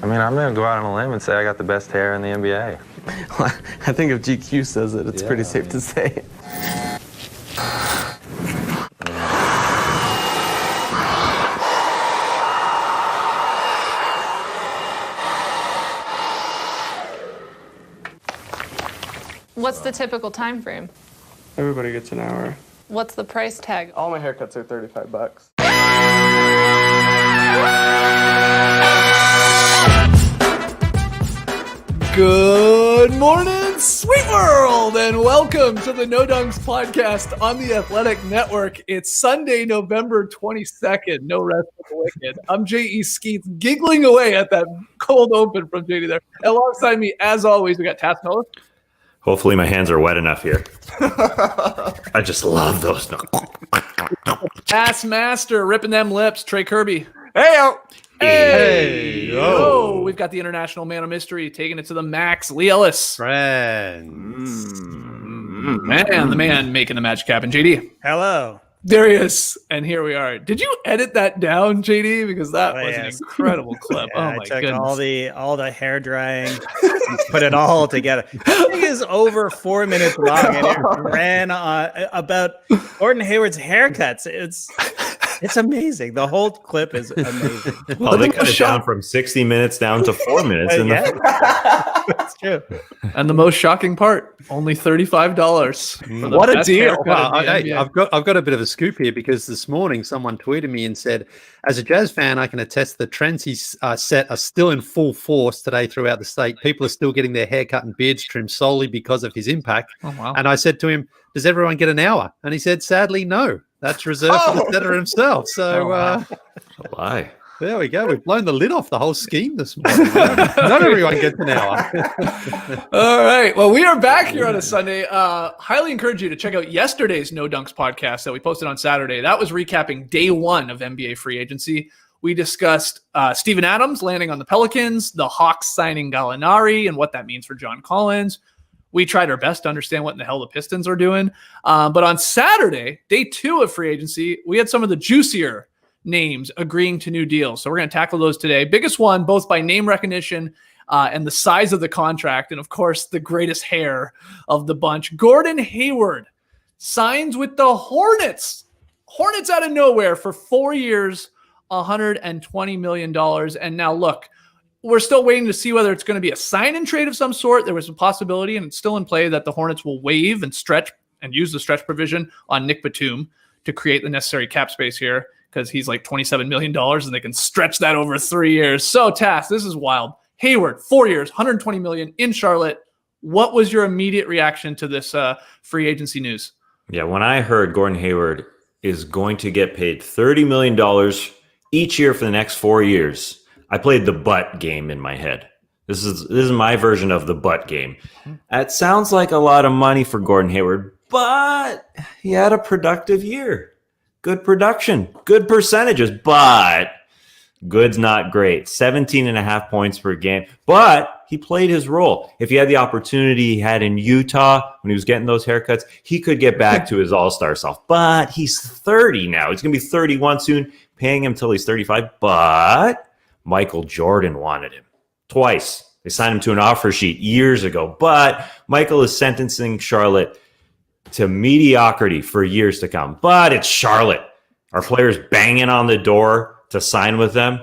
I mean, I'm going to go out on a limb and say I got the best hair in the NBA. I think if GQ says it, it's pretty safe to say. What's the typical time frame? Everybody gets an hour. What's the price tag? All my haircuts are $35. Good morning, sweet world, and welcome to the No Dunks podcast on the Athletic Network. It's Sunday, November 22nd. No rest for the wicked. I'm J.E. Skeets, giggling away at that cold open from JD there. Alongside me, as always, we got Tassmiller. Hopefully my hands are wet enough here. I just love those. Taskmaster, ripping them lips, Trey Kirby. Hey-o! Hey, yo. We've got the international man of mystery taking it to the max, Lee Ellis. Friends. Man, the man making the magic happen, JD. Hello. Darius, and here we are. Did you edit that down, JD? Because that was an incredible clip. Yeah, oh I my took goodness! all the hair drying, put it all together. The thing is over 4 minutes long, and it ran about Gordon Hayward's haircuts. It's amazing. The whole clip is amazing. Well, they cut it down from 60 minutes down to 4 minutes. That's true. And the most shocking part, only $35. What a deal! Wow, I've got a bit of a scoop here because this morning someone tweeted me and said, as a Jazz fan, I can attest the trends he's set are still in full force today throughout the state. People are still getting their haircut and beards trimmed solely because of his impact. Oh, wow. And I said to him, does everyone get an hour? And he said, sadly, no. That's reserved for the setter himself. So Why? there we go. We've blown the lid off the whole scheme this morning. Not everyone gets an hour. All right. Well, we are back here on a Sunday. Highly encourage you to check out yesterday's No Dunks podcast that we posted on Saturday. That was recapping day one of NBA free agency. We discussed Steven Adams landing on the Pelicans, the Hawks signing Gallinari, and what that means for John Collins. We tried our best to understand what in the hell the Pistons are doing. But on Saturday, day two of free agency, we had some of the juicier names agreeing to new deals. So we're going to tackle those today. Biggest one, both by name recognition and the size of the contract. And of course, the greatest hair of the bunch. Gordon Hayward signs with the Hornets. Hornets out of nowhere for 4 years, $120 million. And now look, we're still waiting to see whether it's going to be a sign and trade of some sort. There was a possibility, and it's still in play, that the Hornets will waive and stretch and use the stretch provision on Nick Batum to create the necessary cap space here, because he's like $27 million and they can stretch that over 3 years. So, Tass, this is wild. Hayward, 4 years, $120 million in Charlotte. What was your immediate reaction to this free agency news? Yeah, when I heard Gordon Hayward is going to get paid $30 million each year for the next 4 years, I played the butt game in my head. This is my version of the butt game. That sounds like a lot of money for Gordon Hayward, but he had a productive year. Good production, good percentages, but good's not great. 17.5 points per game, but he played his role. If he had the opportunity he had in Utah when he was getting those haircuts, he could get back to his all-star self. But he's 30 now. He's going to be 31 soon, paying him till he's 35, but Michael Jordan wanted him twice. They signed him to an offer sheet years ago, but Michael is sentencing Charlotte to mediocrity for years to come. But it's Charlotte. Our players banging on the door to sign with them.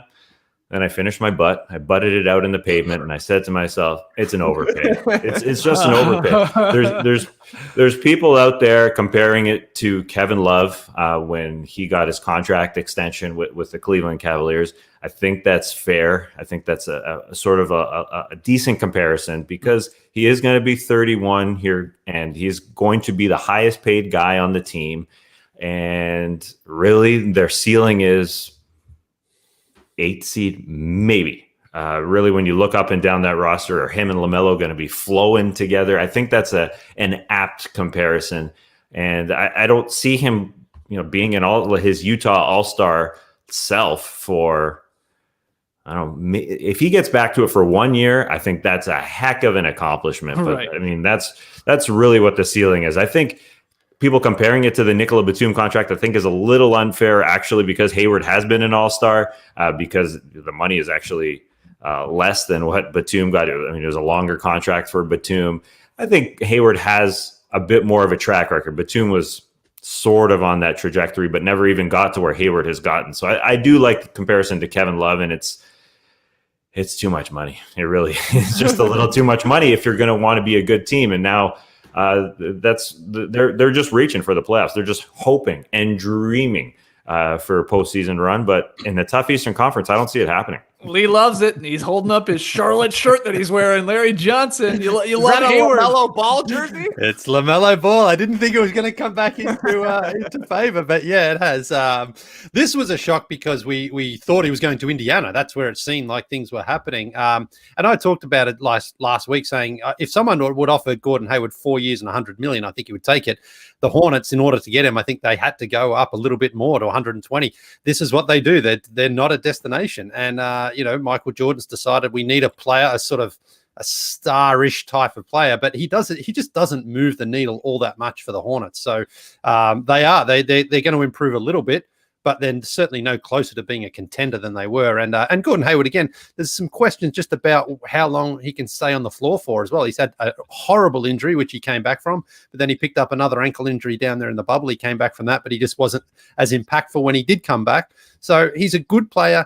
Then I finished my butt. I butted it out in the pavement, and I said to myself, "It's an overpay. It's just an overpay." There's people out there comparing it to Kevin Love when he got his contract extension with the Cleveland Cavaliers. I think that's fair. I think that's a sort of a decent comparison, because he is going to be 31 here, and he's going to be the highest paid guy on the team. And really, their ceiling is 8th seed, maybe. Really, when you look up and down that roster, are him and LaMelo going to be flowing together? I think that's an apt comparison. And I don't see him, being in all his Utah All-Star self for, I don't know, if he gets back to it for 1 year, I think that's a heck of an accomplishment. But right. I mean, that's really what the ceiling is. I think people comparing it to the Nicola Batum contract, I think, is a little unfair, actually, because Hayward has been an all-star, because the money is actually less than what Batum got. I mean, it was a longer contract for Batum. I think Hayward has a bit more of a track record. Batum was sort of on that trajectory, but never even got to where Hayward has gotten. So I do like the comparison to Kevin Love, and it's too much money. It really is just a little too much money if you're going to want to be a good team. And now they're just reaching for the playoffs. They're just hoping and dreaming for a postseason run. But in the tough Eastern Conference, I don't see it happening. Lee loves it, and he's holding up his Charlotte shirt that he's wearing. Larry Johnson, you love Hayward. LaMelo Ball jersey? It's LaMelo Ball. I didn't think it was going to come back into favor, but yeah, it has. This was a shock because we thought he was going to Indiana. That's where it seemed like things were happening. And I talked about it last week, saying if someone would offer Gordon Hayward 4 years and $100 million, I think he would take it. The Hornets, in order to get him, I think they had to go up a little bit more to 120. This is what they do. They're not a destination. And, Michael Jordan's decided we need a player, a sort of a star-ish type of player, but he just doesn't move the needle all that much for the Hornets. So they're going to improve a little bit, but then certainly no closer to being a contender than they were. And Gordon Hayward, again, there's some questions just about how long he can stay on the floor for as well. He's had a horrible injury, which he came back from, but then he picked up another ankle injury down there in the bubble. He came back from that, but he just wasn't as impactful when he did come back. So he's a good player.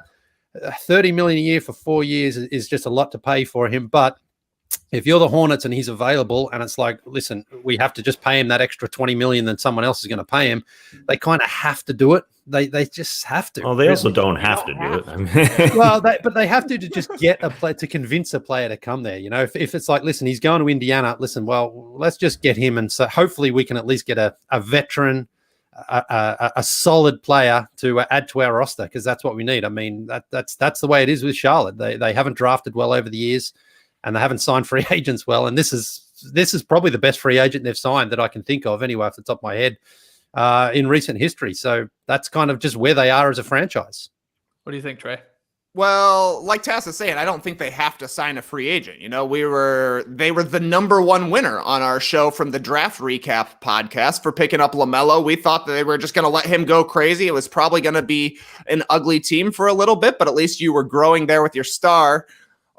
$30 million a year for 4 years is just a lot to pay for him. But if you're the Hornets and he's available and it's like, listen, we have to just pay him that extra $20 million than someone else is going to pay him, they kind of have to do it. They just have to. Well, they also don't have to do it. I mean, well, but they have to just get a player, to convince a player to come there. If it's like, listen, he's going to Indiana, listen, well, let's just get him. And so hopefully we can at least get a veteran, a solid player to add to our roster, because that's what we need. I mean, that's the way it is with Charlotte. They haven't drafted well over the years, and they haven't signed free agents well. And this is probably the best free agent they've signed that I can think of anyway off the top of my head in recent history. So that's kind of just where they are as a franchise. What do you think, Trey? Well, like Tass is saying, I don't think they have to sign a free agent. They were the number one winner on our show from the draft recap podcast for picking up LaMelo. We thought that they were just going to let him go crazy. It was probably going to be an ugly team for a little bit, but at least you were growing there with your star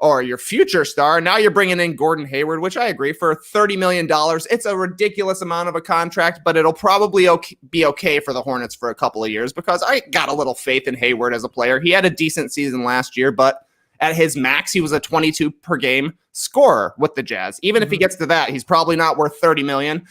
or your future star. Now you're bringing in Gordon Hayward, which I agree, for $30 million. It's a ridiculous amount of a contract, but it'll probably be okay for the Hornets for a couple of years, because I got a little faith in Hayward as a player. He had a decent season last year, but at his max, he was a 22 per game scorer with the Jazz. Even if he gets to that, he's probably not worth $30 million.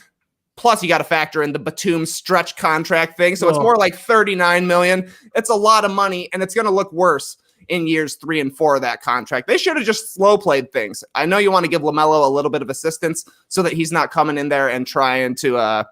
Plus, you got to factor in the Batum stretch contract thing. So it's more like $39 million. It's a lot of money, and it's going to look worse in years 3 and 4 of that contract. They should have just slow played things. I know you want to give LaMelo a little bit of assistance so that he's not coming in there and trying to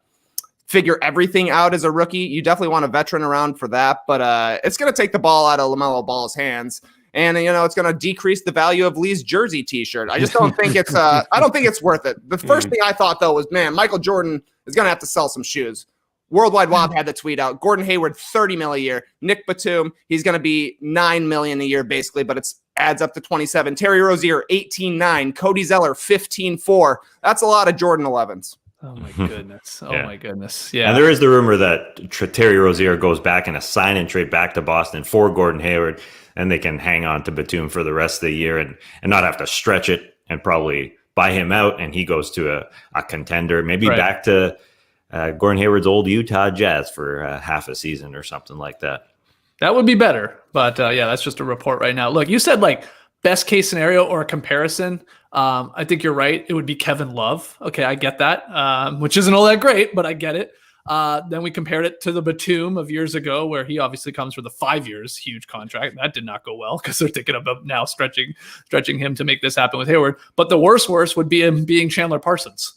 figure everything out as a rookie. You definitely want a veteran around for that, but it's going to take the ball out of LaMelo Ball's hands. And, it's going to decrease the value of Lee's jersey t-shirt. I just don't think it's I don't think it's worth it. The first thing I thought, though, was, man, Michael Jordan is going to have to sell some shoes. Worldwide Wob had the tweet out. Gordon Hayward, $30 million a year. Nick Batum, he's going to be $9 million a year, basically, but it adds up to 27. Terry Rozier, 18.9. Cody Zeller, 15.4. That's a lot of Jordan 11s. Oh my goodness! My goodness! Yeah, and there is the rumor that Terry Rozier goes back in a sign and trade back to Boston for Gordon Hayward, and they can hang on to Batum for the rest of the year and not have to stretch it and probably buy him out, and he goes to a contender, maybe back to Gordon Hayward's old Utah Jazz for half a season or something like that. That would be better. But that's just a report right now. Look, you said like best case scenario or a comparison. I think you're right. It would be Kevin Love. Okay, I get that, which isn't all that great, but I get it. Then we compared it to the Batum of years ago, where he obviously comes for the 5 years, huge contract. That did not go well because they're thinking about now stretching him to make this happen with Hayward. But the worst would be him being Chandler Parsons.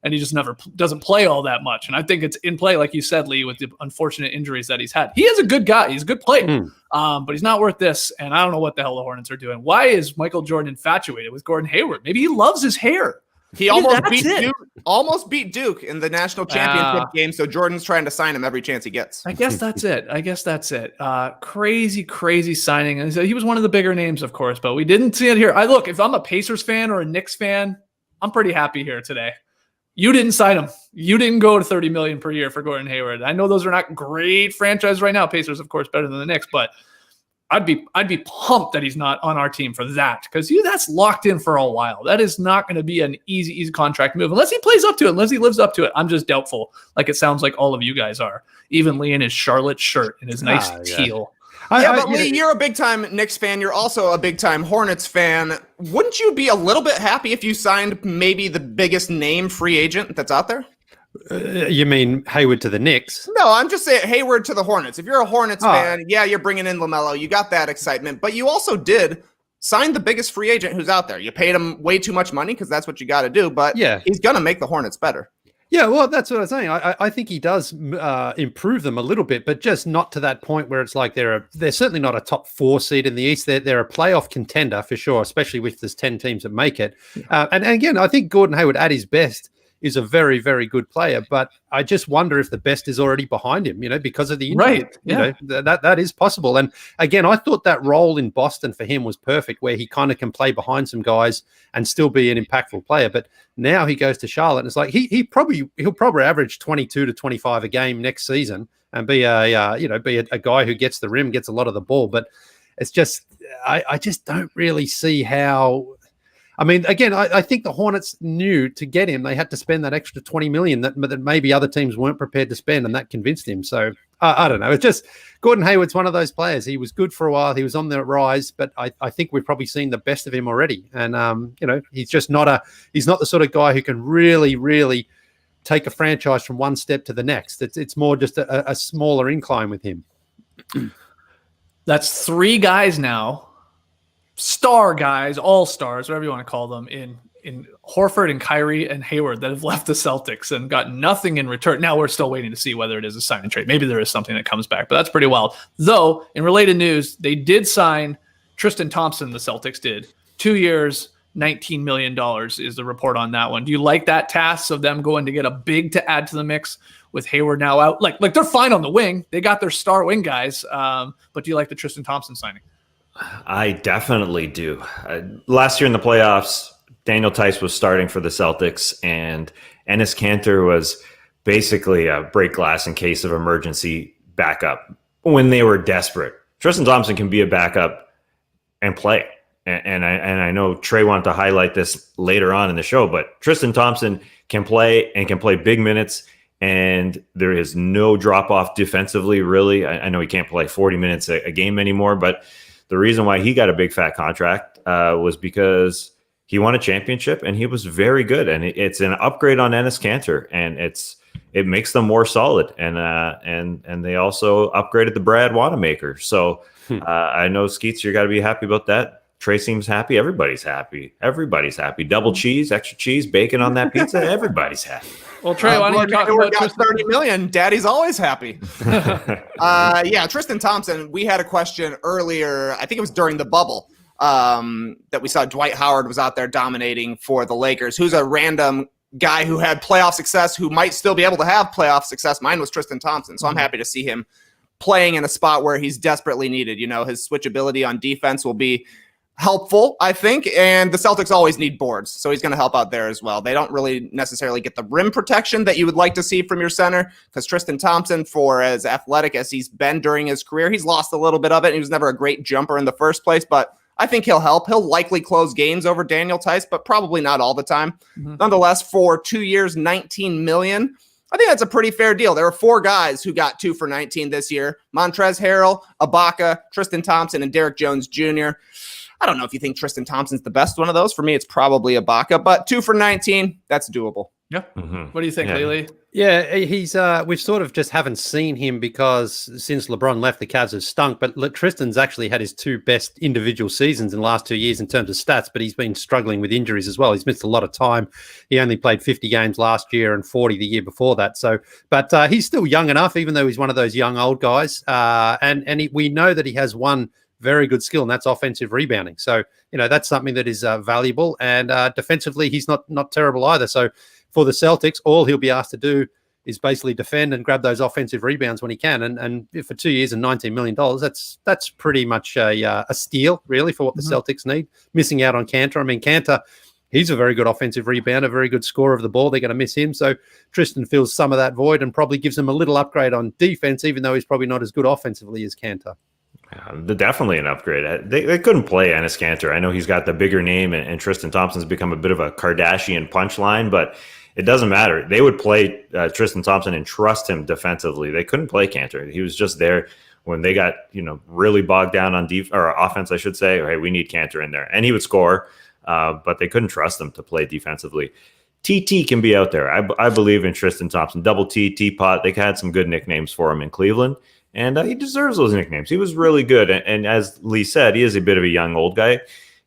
And he just never doesn't play all that much. And I think it's in play, like you said, Lee, with the unfortunate injuries that he's had. He is a good guy. He's a good player, but he's not worth this. And I don't know what the hell the Hornets are doing. Why is Michael Jordan infatuated with Gordon Hayward? Maybe he loves his hair. He almost beat Duke in the national championship game. So Jordan's trying to sign him every chance he gets. I guess that's it. Crazy signing. And he was one of the bigger names, of course, but we didn't see it here. Look, if I'm a Pacers fan or a Knicks fan, I'm pretty happy here today. You didn't sign him. You didn't go to $30 million per year for Gordon Hayward. I know those are not great franchises right now. Pacers, of course, better than the Knicks, but I'd be pumped that he's not on our team for that, because that's locked in for a while. That is not going to be an easy contract move unless he plays up to it, unless he lives up to it. I'm just doubtful, like it sounds like all of you guys are. Even Lee in his Charlotte shirt and his nice teal. But Lee, you're a big-time Knicks fan. You're also a big-time Hornets fan. Wouldn't you be a little bit happy if you signed maybe the biggest name free agent that's out there? You mean Hayward to the Knicks? No, I'm just saying Hayward to the Hornets. If you're a Hornets fan, yeah, you're bringing in LaMelo. You got that excitement. But you also did sign the biggest free agent who's out there. You paid him way too much money because that's what you got to do. But he's going to make the Hornets better. Yeah, well, that's what I'm saying. I think he does improve them a little bit, but just not to that point where it's like they're certainly not a top 4 seed in the East. They're a playoff contender for sure, especially with there's 10 teams that make it. And again, I think Gordon Hayward at his best is a very, very good player, but I just wonder if the best is already behind him, because of the injury. Right. Yeah. That is possible. And again, I thought that role in Boston for him was perfect, where he kind of can play behind some guys and still be an impactful player. But now he goes to Charlotte, and it's like he'll probably average 22 to 25 a game next season and be a guy who gets the rim, gets a lot of the ball. But it's just I just don't really see how. I mean, again, I think the Hornets knew to get him, they had to spend that extra $20 million that maybe other teams weren't prepared to spend, and that convinced him. So I don't know. It's just Gordon Hayward's one of those players. He was good for a while. He was on the rise, but I think we've probably seen the best of him already. And he's just he's not the sort of guy who can really, really take a franchise from one step to the next. It's more just a smaller incline with him. That's 3 guys now. Star guys, all stars, whatever you want to call them, in Horford and Kyrie and Hayward that have left the Celtics and got nothing in return. Now we're still waiting to see whether it is a sign and trade. Maybe there is something that comes back, but that's pretty wild. Though, in related news, they did sign Tristan Thompson, the Celtics did. 2 years, $19 million is the report on that one. Do you like that task of them going to get a big to add to the mix with Hayward now out? Like they're fine on the wing. They got their star wing guys, but do you like the Tristan Thompson signing? I definitely do. Last year in the playoffs, Daniel Tice was starting for the Celtics, and Enes Kanter was basically a break glass in case of emergency backup when they were desperate. Tristan Thompson can be a backup and play. And I know Trey wanted to highlight this later on in the show, but Tristan Thompson can play and can play big minutes, and there is no drop-off defensively, really. I know he can't play 40 minutes a game anymore, but the reason why he got a big fat contract was because he won a championship and he was very good. And it's an upgrade on Enes Kanter, and it makes them more solid. And they also upgraded the Brad Wanamaker. So I know Skeets, you got to be happy about that. Trey seems happy. Everybody's happy. Double cheese, extra cheese, bacon on that pizza. Everybody's happy. Well, Trey, why don't you talk about got $30 million? Daddy's always happy. Tristan Thompson. We had a question earlier. I think it was during the bubble that we saw Dwight Howard was out there dominating for the Lakers. Who's a random guy who had playoff success, who might still be able to have playoff success. Mine was Tristan Thompson, so I'm happy to see him playing in a spot where he's desperately needed. His switchability on defense will be helpful, I think, and the Celtics always need boards, so he's going to help out there as well. They don't really necessarily get the rim protection that you would like to see from your center, because Tristan Thompson, for as athletic as he's been during his career, he's lost a little bit of it. He was never a great jumper in the first place, but I think he'll help. He'll likely close games over Daniel Tice, but probably not all the time. Nonetheless, for 2 years, $19 million, I think that's a pretty fair deal. There were 4 guys who got 2 for $19 this year: Montrezl Harrell, Ibaka, Tristan Thompson, and Derrick Jones Jr. I don't know if you think Tristan Thompson's the best one of those. For me, it's probably Ibaka, but 2 for $19, that's doable. Yeah. What do you think, Lily? Yeah, he's we've sort of just haven't seen him because since LeBron left, the Cavs have stunk. But Tristan's actually had his 2 best individual seasons in the last 2 years in terms of stats, but he's been struggling with injuries as well. He's missed a lot of time. He only played 50 games last year and 40 the year before that. So, but he's still young enough, even though he's one of those young old guys. We know that he has one very good skill, and that's offensive rebounding. So, that's something that is valuable. And defensively, he's not terrible either. So for the Celtics, all he'll be asked to do is basically defend and grab those offensive rebounds when he can. And for 2 years and $19 million, that's pretty much a steal, really, for what the Celtics need. Missing out on Kanter. I mean, Kanter, he's a very good offensive rebounder, a very good scorer of the ball. They're going to miss him. So Tristan fills some of that void and probably gives him a little upgrade on defense, even though he's probably not as good offensively as Kanter. Definitely an upgrade. They couldn't play Enes Kanter. I know he's got the bigger name, and Tristan Thompson's become a bit of a Kardashian punchline, but it doesn't matter. They would play Tristan Thompson and trust him defensively. They couldn't play Kanter. He was just there when they got really bogged down on offense, I should say. Hey, we need Kanter in there, and he would score, but they couldn't trust him to play defensively. TT can be out there. I believe in Tristan Thompson. Double T, Teapot. They had some good nicknames for him in Cleveland, and he deserves those nicknames. He was really good, and as Lee said, he is a bit of a young old guy.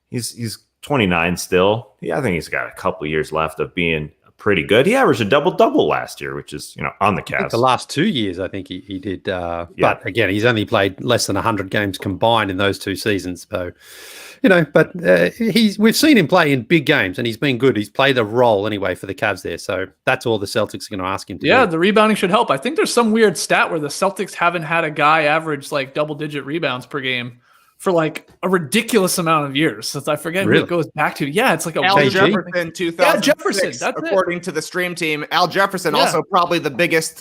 He's 29 still. I think he's got a couple of years left of being pretty good. He averaged a double-double last year, which is, on the Cavs. The last 2 years, I think he did. But again, he's only played less than 100 games combined in those 2 seasons. So, but we've seen him play in big games, and he's been good. He's played a role anyway for the Cavs there. So that's all the Celtics are going to ask him to do. Yeah, the rebounding should help. I think there's some weird stat where the Celtics haven't had a guy average like double-digit rebounds per game for like a ridiculous amount of years. Since I forget who it goes back to. Yeah, it's like a Al Jefferson, 2006. Yeah, Jefferson. That's according to the stream team. Al Jefferson, also probably the biggest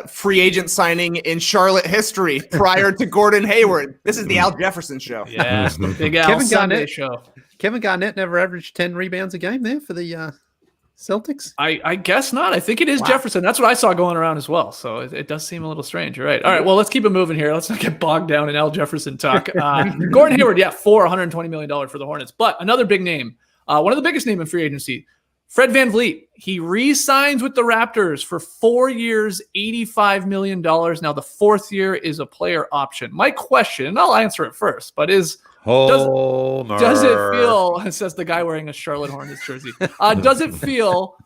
free agent signing in Charlotte history prior to Gordon Hayward. This is the Al Jefferson show. Yeah, the big Al Sunday show. Kevin Garnett never averaged 10 rebounds a game there for the Celtics? I guess not. I think it is Jefferson. That's what I saw going around as well. So it does seem a little strange. You're right. All right. Well, let's keep it moving here. Let's not get bogged down in Al Jefferson talk. Gordon Hayward, $120 million for the Hornets. But another big name, one of the biggest name in free agency, Fred VanVleet. He re-signs with the Raptors for 4 years, $85 million. Now, the 4th year is a player option. My question, and I'll answer it first, but does it feel, says the guy wearing a Charlotte Hornets jersey, does it feel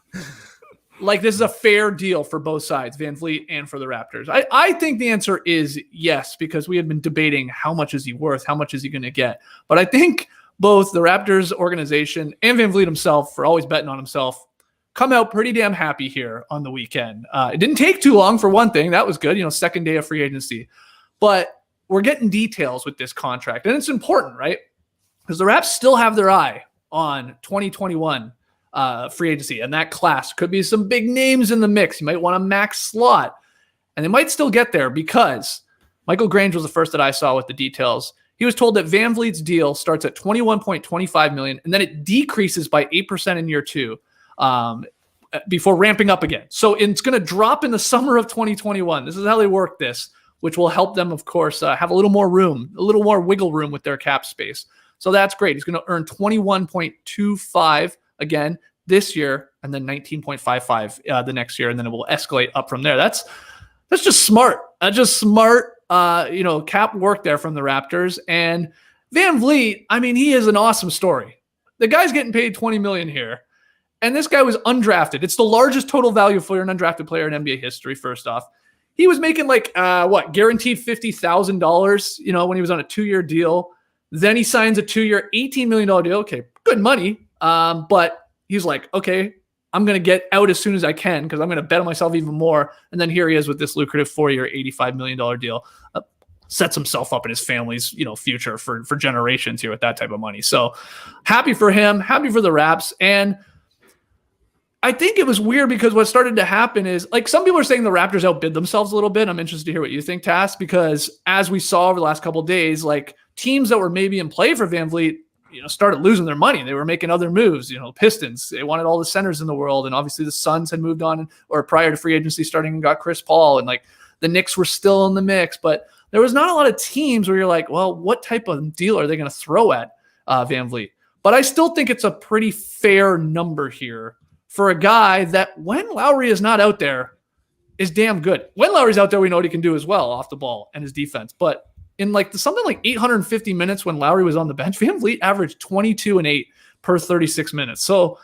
like this is a fair deal for both sides, VanVleet and for the Raptors? I think the answer is yes, because we had been debating how much is he worth, how much is he going to get. But I think both the Raptors organization and VanVleet himself, for always betting on himself, come out pretty damn happy here on the weekend. It didn't take too long for one thing. That was good, second day of free agency. But we're getting details with this contract, and it's important, right? Because the Raps still have their eye on 2021 free agency, and that class could be some big names in the mix. You might want a max slot, and they might still get there because Michael Grange was the first that I saw with the details. He was told that VanVleet's deal starts at $21.25 million, and then it decreases by 8% in year 2 before ramping up again. So it's going to drop in the summer of 2021. This is how they work this, which will help them, of course, have a little more room, a little more wiggle room with their cap space. So that's great. He's going to earn 21.25 again this year, and then 19.55 the next year, and then it will escalate up from there. That's just smart. That's just smart, cap work there from the Raptors. And VanVleet, he is an awesome story. The guy's getting paid $20 million here, and this guy was undrafted. It's the largest total value for an undrafted player in NBA history. First off, he was making guaranteed $50,000, when he was on a 2-year deal. Then he signs a 2-year, $18 million deal. Okay, good money. But he's like, okay, I'm going to get out as soon as I can because I'm going to bet on myself even more. And then here he is with this lucrative 4-year, $85 million deal. Sets himself up in his family's, future for generations here with that type of money. So happy for him, happy for the Raps. And I think it was weird because what started to happen is, some people are saying the Raptors outbid themselves a little bit. I'm interested to hear what you think, Tass, because as we saw over the last couple of days, teams that were maybe in play for VanVleet, started losing their money. They were making other moves. Pistons, they wanted all the centers in the world, and obviously the Suns had moved on, or prior to free agency starting, and got Chris Paul, and the Knicks were still in the mix, but there was not a lot of teams where you're like, well, what type of deal are they going to throw at VanVleet? But I still think it's a pretty fair number here for a guy that, when Lowry is not out there, is damn good. When Lowry's out there, we know what he can do as well off the ball and his defense. But in something like 850 minutes when Lowry was on the bench, VanVleet averaged 22 and 8 per 36 minutes. So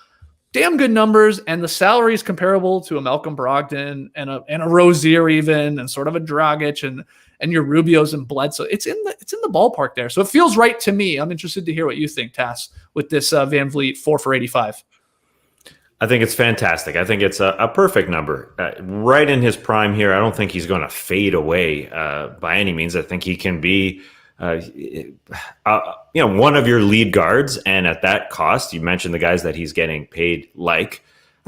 damn good numbers, and the salary is comparable to a Malcolm Brogdon and a Rozier even, and sort of a Dragic and your Rubios and Bledsoe. It's in the ballpark there. So it feels right to me. I'm interested to hear what you think, Tass, with this VanVleet 4 for 85. I think it's fantastic. I think it's a perfect number. Right in his prime here. I don't think he's going to fade away by any means. I think he can be one of your lead guards. And at that cost, you mentioned the guys that he's getting paid I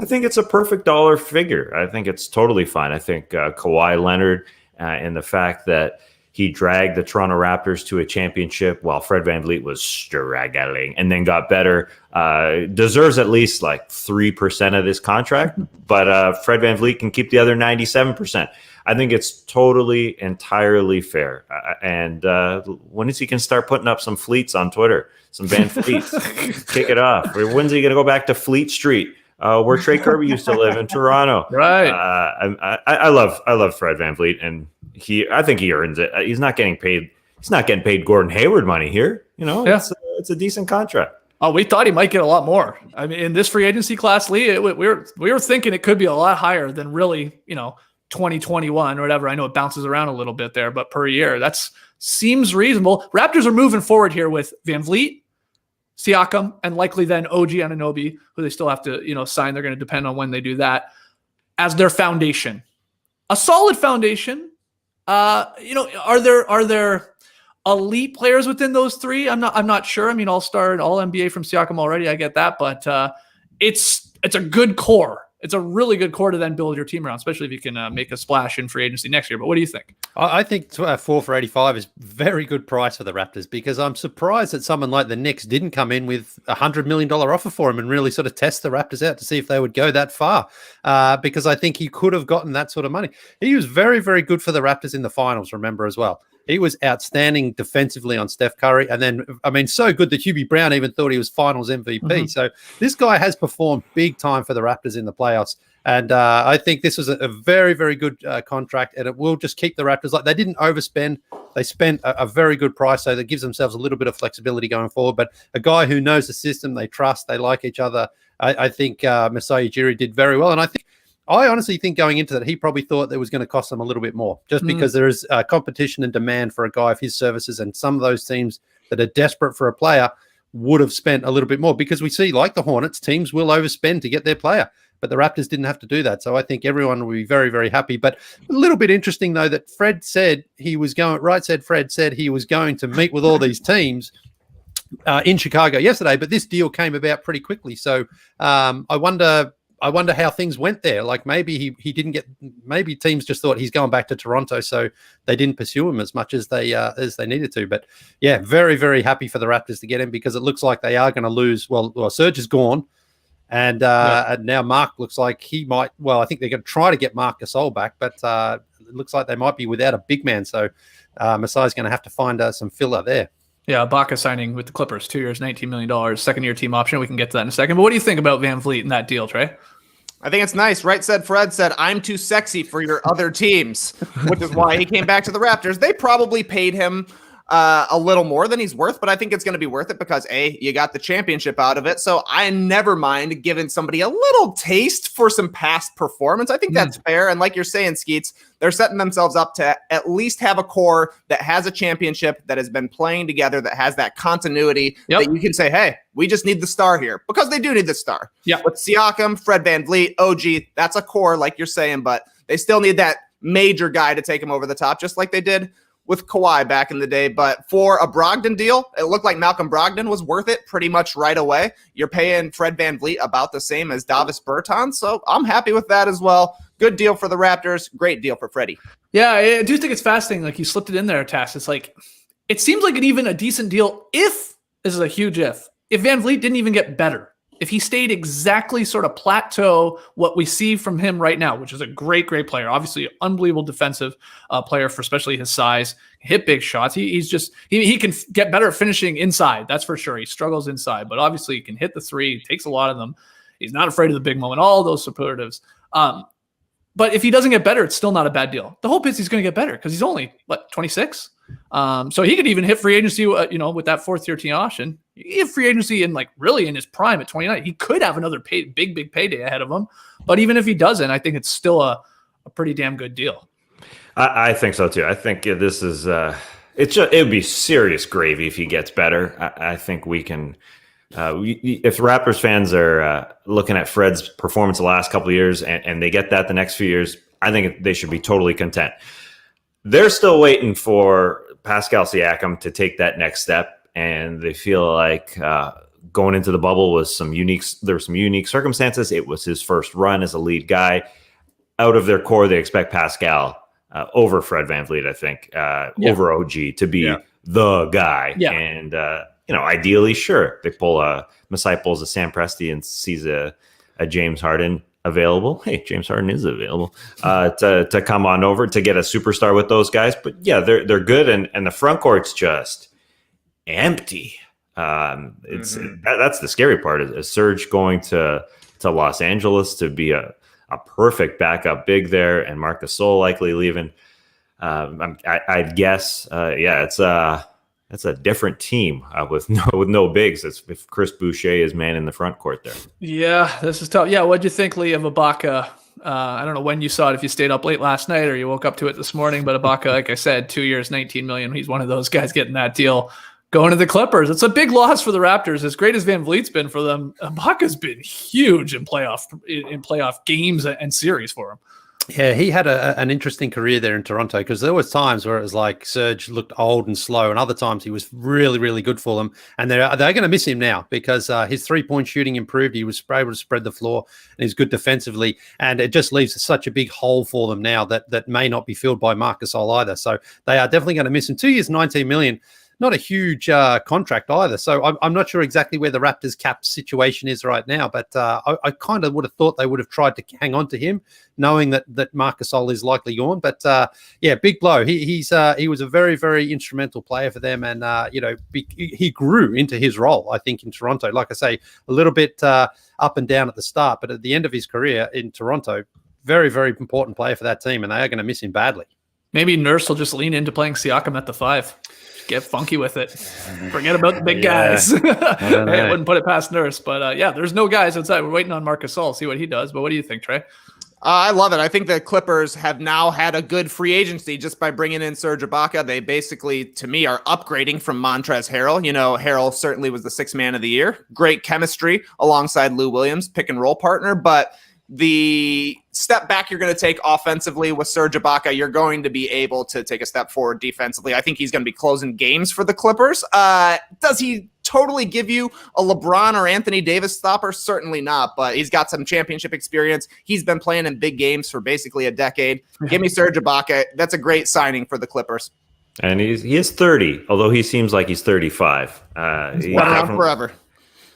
think it's a perfect dollar figure. I think it's totally fine. I think Kawhi Leonard and the fact that He dragged the Toronto Raptors to a championship while Fred VanVleet was struggling and then got better. Deserves at least like 3% of this contract, but Fred VanVleet can keep the other 97%. I think it's totally, entirely fair. And when is he going to start putting up some fleets on Twitter? Some Van Fleets. Kick it off. When's he going to go back to Fleet Street, where Trey Kirby used to live in Toronto? Right. I love Fred VanVleet, and I think he earns it. He's not getting paid. He's not getting paid Gordon Hayward money here. It's a decent contract. Oh, we thought he might get a lot more. I mean, in this free agency class, Lee, we were thinking it could be a lot higher than really, 2021 or whatever. I know it bounces around a little bit there, but per year, seems reasonable. Raptors are moving forward here with VanVleet, Siakam, and likely then OG Anunoby, who they still have to, sign. They're going to depend on when they do that as their foundation. A solid foundation. Are there elite players within those three? I'm not sure. I mean, all-star and all-NBA from Siakam already. I get that, but it's a good core. It's a really good core to then build your team around, especially if you can make a splash in free agency next year. But what do you think? I think 4 for 85 is very good price for the Raptors, because I'm surprised that someone like the Knicks didn't come in with $100 million offer for him and really sort of test the Raptors out to see if they would go that far. Because I think he could have gotten that sort of money. He was very, very good for the Raptors in the finals, remember, as well. He was outstanding defensively on Steph Curry. And then, so good that Hubie Brown even thought he was finals MVP. Mm-hmm. So this guy has performed big time for the Raptors in the playoffs. And I think this was a very, very good contract. And it will just keep the Raptors, like, they didn't overspend. They spent a very good price. So that gives themselves a little bit of flexibility going forward. But a guy who knows the system, they trust, they like each other. I think Masai Ujiri did very well. And I honestly think going into that, he probably thought that was going to cost them a little bit more, just because there is competition and demand for a guy of his services. And some of those teams that are desperate for a player would have spent a little bit more, because we see, like the Hornets, teams will overspend to get their player. But the Raptors didn't have to do that. So I think everyone will be very, very happy. But a little bit interesting, though, that Fred said he was going to meet with all these teams in Chicago yesterday. But this deal came about pretty quickly. So I wonder how things went there. Like, maybe he didn't get. Maybe teams just thought he's going back to Toronto, so they didn't pursue him as much as they needed to. But yeah, very, very happy for the Raptors to get him, because it looks like they are going to lose. Well, Serge is gone, and now Mark looks like he might. Well, I think they're going to try to get Marc Gasol back, but it looks like they might be without a big man. So Masai's going to have to find some filler there. Yeah, Ibaka signing with the Clippers, 2 years, $19 million, second-year team option. We can get to that in a second. But what do you think about VanVleet and that deal, Trey? I think it's nice. Right said Fred said, I'm too sexy for your other teams, which is why he came back to the Raptors. They probably paid him a little more than he's worth, but I think it's going to be worth it because, A, you got the championship out of it. So I never mind giving somebody a little taste for some past performance. I think that's fair. And like you're saying, Skeets, they're setting themselves up to at least have a core that has a championship, that has been playing together, that has that continuity, that you can say, hey, we just need the star here, because they do need the star. Yeah. With Siakam, Fred VanVleet, OG, that's a core, like you're saying, but they still need that major guy to take them over the top, just like they did with Kawhi back in the day. But for a Brogdon deal, it looked like Malcolm Brogdon was worth it pretty much right away. You're paying Fred VanVleet about the same as Davis Bertans, so I'm happy with that as well. Good deal for the Raptors. Great deal for Freddie. Yeah, I do think it's fascinating. Like, you slipped it in there, Tass. It's like, it seems like even a decent deal if, this is a huge if VanVleet didn't even get better. If he stayed exactly sort of plateau what we see from him right now, which is a great, great player, obviously unbelievable defensive player for especially his size, hit big shots. He can get better at finishing inside. That's for sure. He struggles inside, but obviously he can hit the three. He takes a lot of them. He's not afraid of the big moment, all those superlatives. But if he doesn't get better, it's still not a bad deal. The hope is he's going to get better because he's only, 26? So he could even hit free agency, with that fourth-year team option. He hit free agency in really in his prime at 29. He could have another big payday ahead of him. But even if he doesn't, I think it's still a pretty damn good deal. I think so too. I think this is it would be serious gravy if he gets better. I think we can. If Raptors fans are looking at Fred's performance the last couple of years and they get that the next few years, I think they should be totally content. They're still waiting for Pascal Siakam to take that next step, and they feel like going into the bubble was there were some unique circumstances. It was his first run as a lead guy. Out of their core, they expect Pascal over Fred VanVleet, I think, over OG to be the guy. Yeah. And, ideally, sure, they pull Masai pulls a Sam Presti and sees a James Harden available. Hey, James Harden is available to come on over to get a superstar with those guys. But yeah, they're good, and the front court's just empty. That's the scary part. Is Serge going to Los Angeles to be a perfect backup big there, and Marc Gasol likely leaving? I'd guess, it's a different team with no bigs. It's if Chris Boucher is man in the front court there. Yeah, this is tough. Yeah, what'd you think, Lee, of Ibaka? I don't know when you saw it, if you stayed up late last night or you woke up to it this morning, but Ibaka, like I said, 2 years, $19 million. He's one of those guys getting that deal. Going to the Clippers. It's a big loss for the Raptors. As great as VanVleet's been for them, Ibaka's been huge in playoff games and series for him. Yeah, he had an interesting career there in Toronto, because there was times where it was like Serge looked old and slow, and other times he was really, really good for them. And they're going to miss him now, because his 3-point shooting improved. He was able to spread the floor, and he's good defensively. And it just leaves such a big hole for them now that may not be filled by Marc Gasol either. So they are definitely going to miss him. 2 years, $19 million. Not a huge contract either. So I'm not sure exactly where the Raptors cap situation is right now, but I kind of would have thought they would have tried to hang on to him, knowing that Marc Gasol is likely gone. But big blow. He was a very, very instrumental player for them, and he grew into his role, I think, in Toronto. Like I say, a little bit up and down at the start, but at the end of his career in Toronto, very, very important player for that team, and they are going to miss him badly. Maybe Nurse will just lean into playing Siakam at the 5. Get funky with it. Forget about the big guys. Hey, I wouldn't put it past Nurse, but there's no guys outside. We're waiting on Marc Gasol, see what he does. But what do you think, Trey? I love it. I think the Clippers have now had a good free agency just by bringing in Serge Ibaka. They basically, to me, are upgrading from Montrezl Harrell. Harrell certainly was the 6th man of the year. Great chemistry alongside Lou Williams, pick and roll partner, but the step back you're going to take offensively with Serge Ibaka, you're going to be able to take a step forward defensively. I think he's going to be closing games for the Clippers. Does he totally give you a LeBron or Anthony Davis stopper? Certainly not, but he's got some championship experience. He's been playing in big games for basically a decade. Give me Serge Ibaka. That's a great signing for the Clippers. And he is 30, although he seems like he's 35. He's been around forever.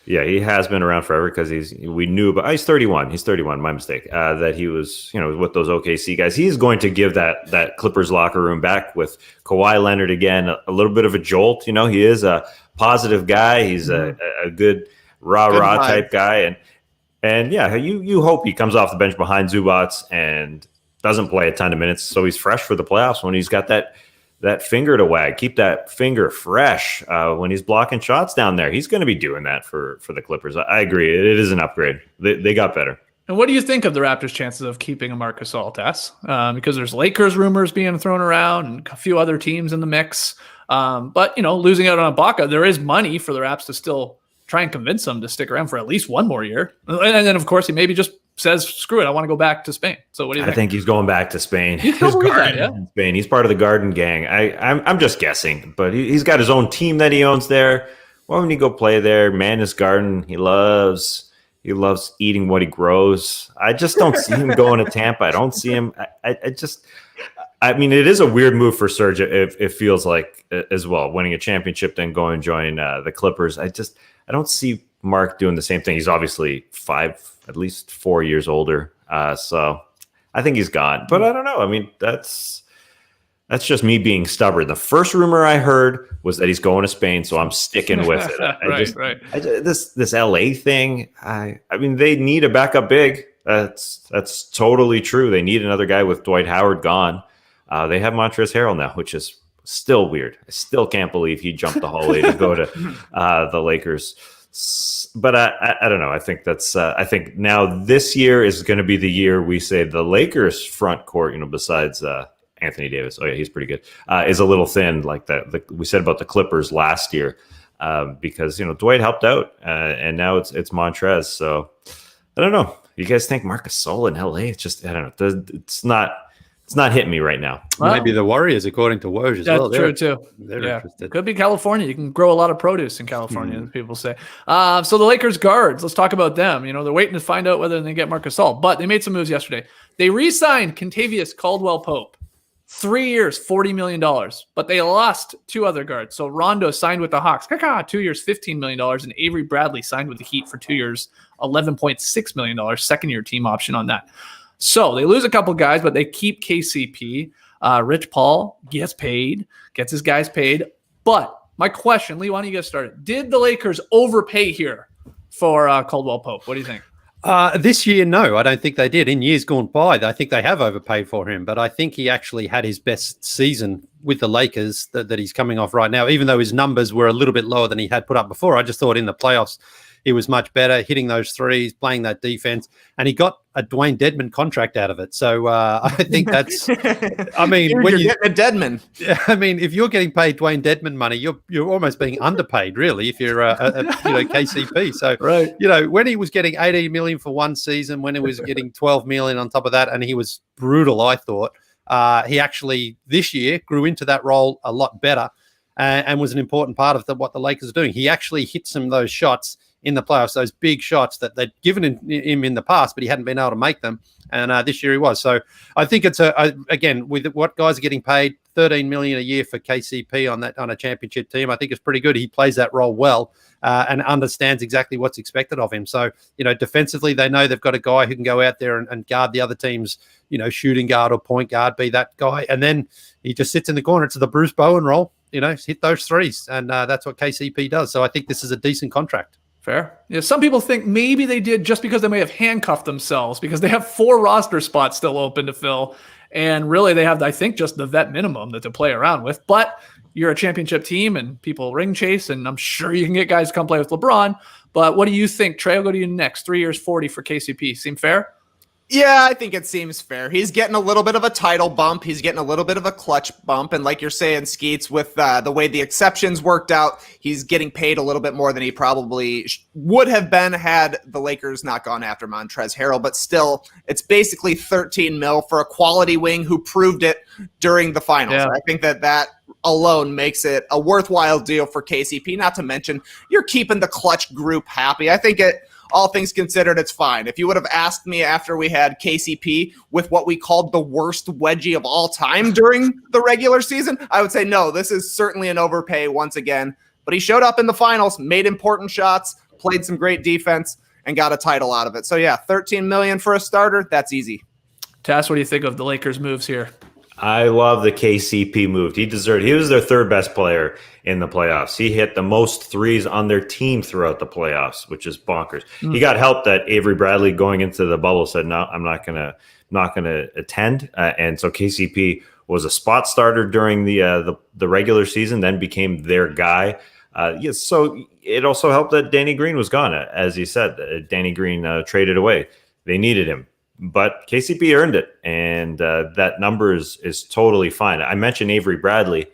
Yeah, he has been around forever, because we knew about. He's 31. He's 31. My mistake. That he was, with those OKC guys. He's going to give that Clippers locker room back with Kawhi Leonard again. A little bit of a jolt. He is a positive guy. He's a good rah type guy, and yeah, you hope he comes off the bench behind Zubats and doesn't play a ton of minutes, so he's fresh for the playoffs when he's got that finger to wag. Keep that finger fresh when he's blocking shots down there. He's going to be doing that for the Clippers. I agree. It is an upgrade. They got better. And what do you think of the Raptors' chances of keeping a Marc Gasol, Tess? Because there's Lakers rumors being thrown around and a few other teams in the mix. But, losing out on Ibaka, there is money for the Raps to still try and convince them to stick around for at least one more year. And then, of course, he maybe just says, screw it, I want to go back to Spain. So what do you think? I think he's going back to Spain. He's in Spain. He's part of the Garden gang. I'm just guessing, but he's got his own team that he owns there. Why wouldn't he go play there? Man, his garden. He loves eating what he grows. I just don't see him going to Tampa. I don't see him. I mean, it is a weird move for Serge. It feels like as well, winning a championship, then go and join the Clippers. I don't see Mark doing the same thing. He's obviously at least 4 years older. So I think he's gone, but I don't know. I mean, that's just me being stubborn. The first rumor I heard was that he's going to Spain, so I'm sticking with it. Right. This LA thing. I mean, they need a backup big. That's totally true. They need another guy with Dwight Howard gone. They have Montrezl Harrell now, which is still weird. I still can't believe he jumped the hallway to go to the Lakers. But I don't know. I think I think now this year is going to be the year we say the Lakers front court, besides Anthony Davis. Oh yeah, he's pretty good. Is a little thin, like that. We said about the Clippers last year, because Dwight helped out, and now it's Montrez. So I don't know. You guys think Marc Gasol in LA? It's just, I don't know. It's not hitting me right now. Maybe the Warriors, according to Woj as well. That's true too. They're interested. Could be California. You can grow a lot of produce in California, as people say. So the Lakers guards, let's talk about them. They're waiting to find out whether they get Marc Gasol, but they made some moves yesterday. They re-signed Kentavious Caldwell-Pope. 3 years, $40 million. But they lost 2 other guards. So Rondo signed with the Hawks, 2 years, $15 million. And Avery Bradley signed with the Heat for 2 years, $11.6 million, second-year team option on that. So they lose a couple guys, but they keep KCP. Rich Paul gets his guys paid. But my question, Lee, why don't you get started? Did the Lakers overpay here for Caldwell-Pope? What do you think? This year, no, I don't think they did. In years gone by, I think they have overpaid for him, but I think he actually had his best season with the Lakers that he's coming off right now, even though his numbers were a little bit lower than he had put up before. I just thought in the playoffs, he was much better, hitting those threes, playing that defense, and he got a Dwayne Dedman contract out of it. So I think that's, I mean, when you're getting a Dedman. I mean, if you're getting paid Dwayne Dedman money, you're almost being underpaid, really, if you're KCP. So, right. When he was getting $18 million for one season, when he was getting $12 million on top of that, and he was brutal, I thought, he actually this year grew into that role a lot better and was an important part of what the Lakers are doing. He actually hit some of those shots in the playoffs, those big shots that they'd given him in the past, but he hadn't been able to make them. And this year he was. So I think it's again, with what guys are getting paid, $13 million a year for KCP on a championship team, I think it's pretty good. He plays that role well and understands exactly what's expected of him. So, defensively, they know they've got a guy who can go out there and guard the other team's, shooting guard or point guard, be that guy. And then he just sits in the corner. It's the Bruce Bowen role, hit those threes. And that's what KCP does. So I think this is a decent contract. Fair. Yeah, some people think maybe they did just because they may have handcuffed themselves because they have 4 roster spots still open to fill. And really they have, I think, just the vet minimum that to play around with. But you're a championship team and people ring chase, and I'm sure you can get guys to come play with LeBron. But what do you think? Trey, I'll go to you next. 3 years, 40 for KCP. Seem fair? Yeah, I think it seems fair. He's getting a little bit of a title bump. He's getting a little bit of a clutch bump. And like you're saying, Skeets, with the way the exceptions worked out, he's getting paid a little bit more than he probably would have been had the Lakers not gone after Montrezl Harrell. But still, it's basically $13 million for a quality wing who proved it during the finals. Yeah. I think that alone makes it a worthwhile deal for KCP. Not to mention, you're keeping the clutch group happy. I think all things considered, it's fine. If you would have asked me after we had KCP with what we called the worst wedgie of all time during the regular season, I would say, no, this is certainly an overpay once again. But he showed up in the finals, made important shots, played some great defense, and got a title out of it. So, yeah, $13 million for a starter, that's easy. Tass, what do you think of the Lakers' moves here? I love the KCP move. He was their third best player in the playoffs. He hit the most threes on their team throughout the playoffs, which is bonkers. He got help that Avery Bradley going into the bubble said, no, I'm not gonna attend. And so KCP was a spot starter during the regular season, then became their guy. So it also helped that Danny Green was gone. As he said, Danny Green traded away. They needed him. But KCP earned it, and that number is totally fine. I mentioned Avery Bradley.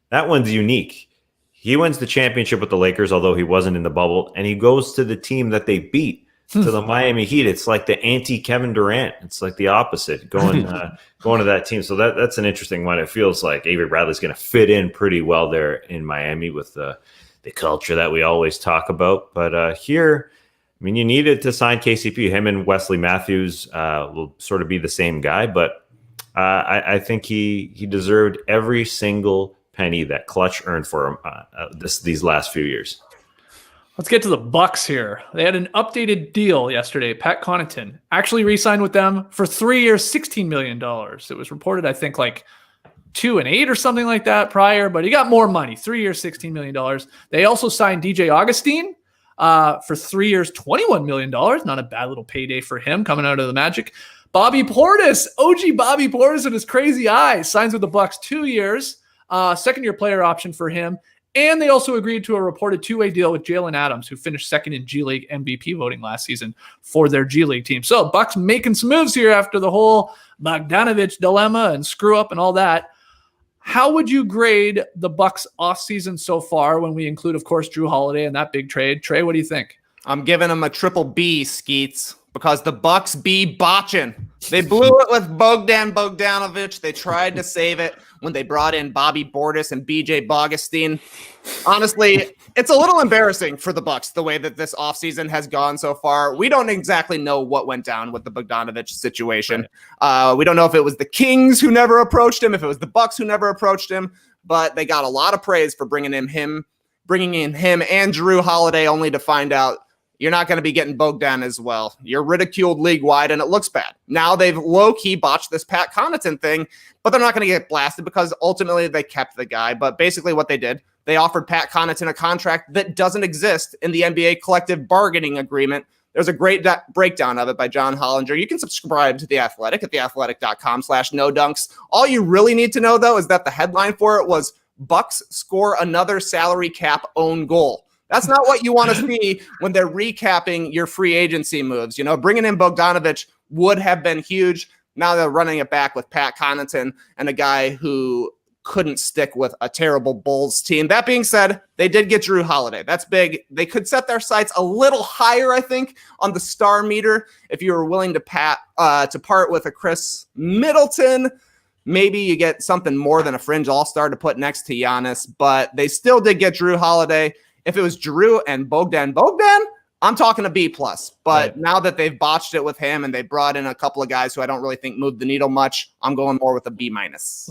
That one's unique. He wins the championship with the Lakers, although he wasn't in the bubble, and he goes to the team that they beat, to the Miami Heat. It's like the anti-Kevin Durant. It's like the opposite, going to that team. So that's an interesting one. It feels like Avery Bradley's going to fit in pretty well there in Miami with the culture that we always talk about. But here, I mean, you needed to sign KCP. Him and Wesley Matthews will sort of be the same guy, but I think he deserved every single penny that Clutch earned for him these last few years. Let's get to the Bucks here. They had an updated deal yesterday. Pat Connaughton actually re-signed with them for 3 years, $16 million. It was reported, I think, like 2 and 8 or something like that prior, but he got more money. 3 years, $16 million. They also signed DJ Augustine for 3 years, $21 million. Not a bad little payday for him coming out of the Magic. Bobby Portis, OG Bobby Portis and his crazy eyes, signs with the Bucks 2 years, second-year player option for him. And they also agreed to a reported 2-way deal with Jalen Adams, who finished second in G League MVP voting last season for their G League team. So Bucks making some moves here after the whole Bogdanovich dilemma and screw up and all that. How would you grade the Bucks offseason so far when we include, of course, Drew Holiday and that big trade? Trey, what do you think? I'm giving them a triple B, Skeets, because the Bucks be botching. They blew it with Bogdan Bogdanovic. They tried to save it when they brought in Bobby Portis and BJ Bogustin. Honestly, it's a little embarrassing for the Bucks the way that this offseason has gone so far. We don't exactly know what went down with the Bogdanovic situation. Right. We don't know if it was the Kings who never approached him, if it was the Bucks who never approached him, but they got a lot of praise for bringing in him and Drew Holiday, only to find out you're not going to be getting Bogdan as well. You're ridiculed league-wide, and it looks bad. Now they've low-key botched this Pat Connaughton thing, but they're not going to get blasted because ultimately they kept the guy. But basically what they did, they offered Pat Connaughton a contract that doesn't exist in the NBA collective bargaining agreement. There's a great breakdown of it by John Hollinger. You can subscribe to The Athletic at theathletic.com/nodunks. All you really need to know, though, is that the headline for it was Bucks score another salary cap own goal. That's not what you want to see when they're recapping your free agency moves. You know, bringing in Bogdanovic would have been huge. Now they're running it back with Pat Connaughton and a guy who couldn't stick with a terrible Bulls team. That being said, they did get Drew Holiday. That's big. They could set their sights a little higher, I think, on the star meter if you were willing to part with a Chris Middleton. Maybe you get something more than a fringe all-star to put next to Giannis, but they still did get Drew Holiday. If it was Drew and Bogdan, I'm talking a B+. But right. Now that they've botched it with him and they brought in a couple of guys who I don't really think moved the needle much, I'm going more with a B-.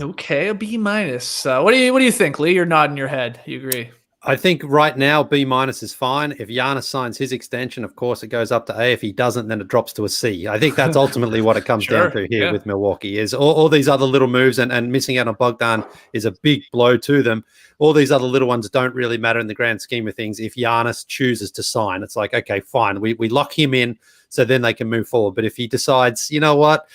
Okay, a B-. What do you think, Lee? You're nodding your head. You agree? I think right now B- is fine. If Giannis signs his extension, of course, it goes up to A. If he doesn't, then it drops to a C. I think that's ultimately what it comes down to here with Milwaukee is all these other little moves and missing out on Bogdan is a big blow to them. All these other little ones don't really matter in the grand scheme of things. If Giannis chooses to sign, it's like, okay, fine. We lock him in so then they can move forward. But if he decides, you know what,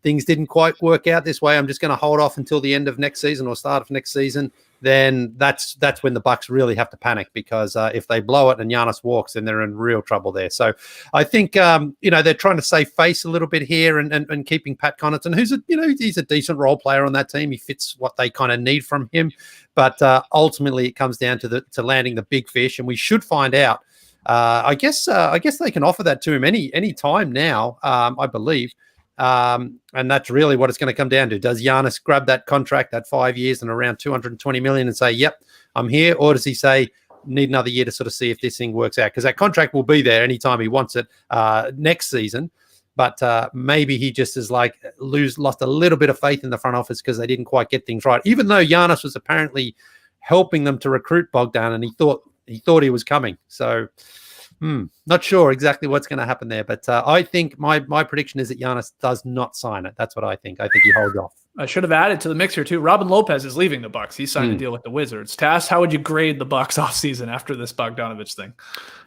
things didn't quite work out this way, I'm just going to hold off until the end of next season or start of next season, then that's when the Bucks really have to panic because if they blow it and Giannis walks, then they're in real trouble there. So I think they're trying to save face a little bit here and keeping Pat Connaughton, who's he's a decent role player on that team. He fits what they kind of need from him, but ultimately it comes down to landing the big fish, and we should find out. I guess they can offer that to him any time now. I believe. And that's really what it's going to come down to. Does Giannis grab that contract, that 5 years and around $220 million and say, yep, I'm here? Or does he say, need another year to sort of see if this thing works out? Because that contract will be there anytime he wants it next season. But maybe he just is like lost a little bit of faith in the front office because they didn't quite get things right, even though Giannis was apparently helping them to recruit Bogdan and he thought he was coming. So not sure exactly what's going to happen there, but I think my prediction is that Giannis does not sign it. That's what I think. I think he holds off. I should have added to the mix here too. Robin Lopez is leaving the Bucks. He signed a deal with the Wizards. Tass, how would you grade the Bucks offseason after this Bogdanovic thing?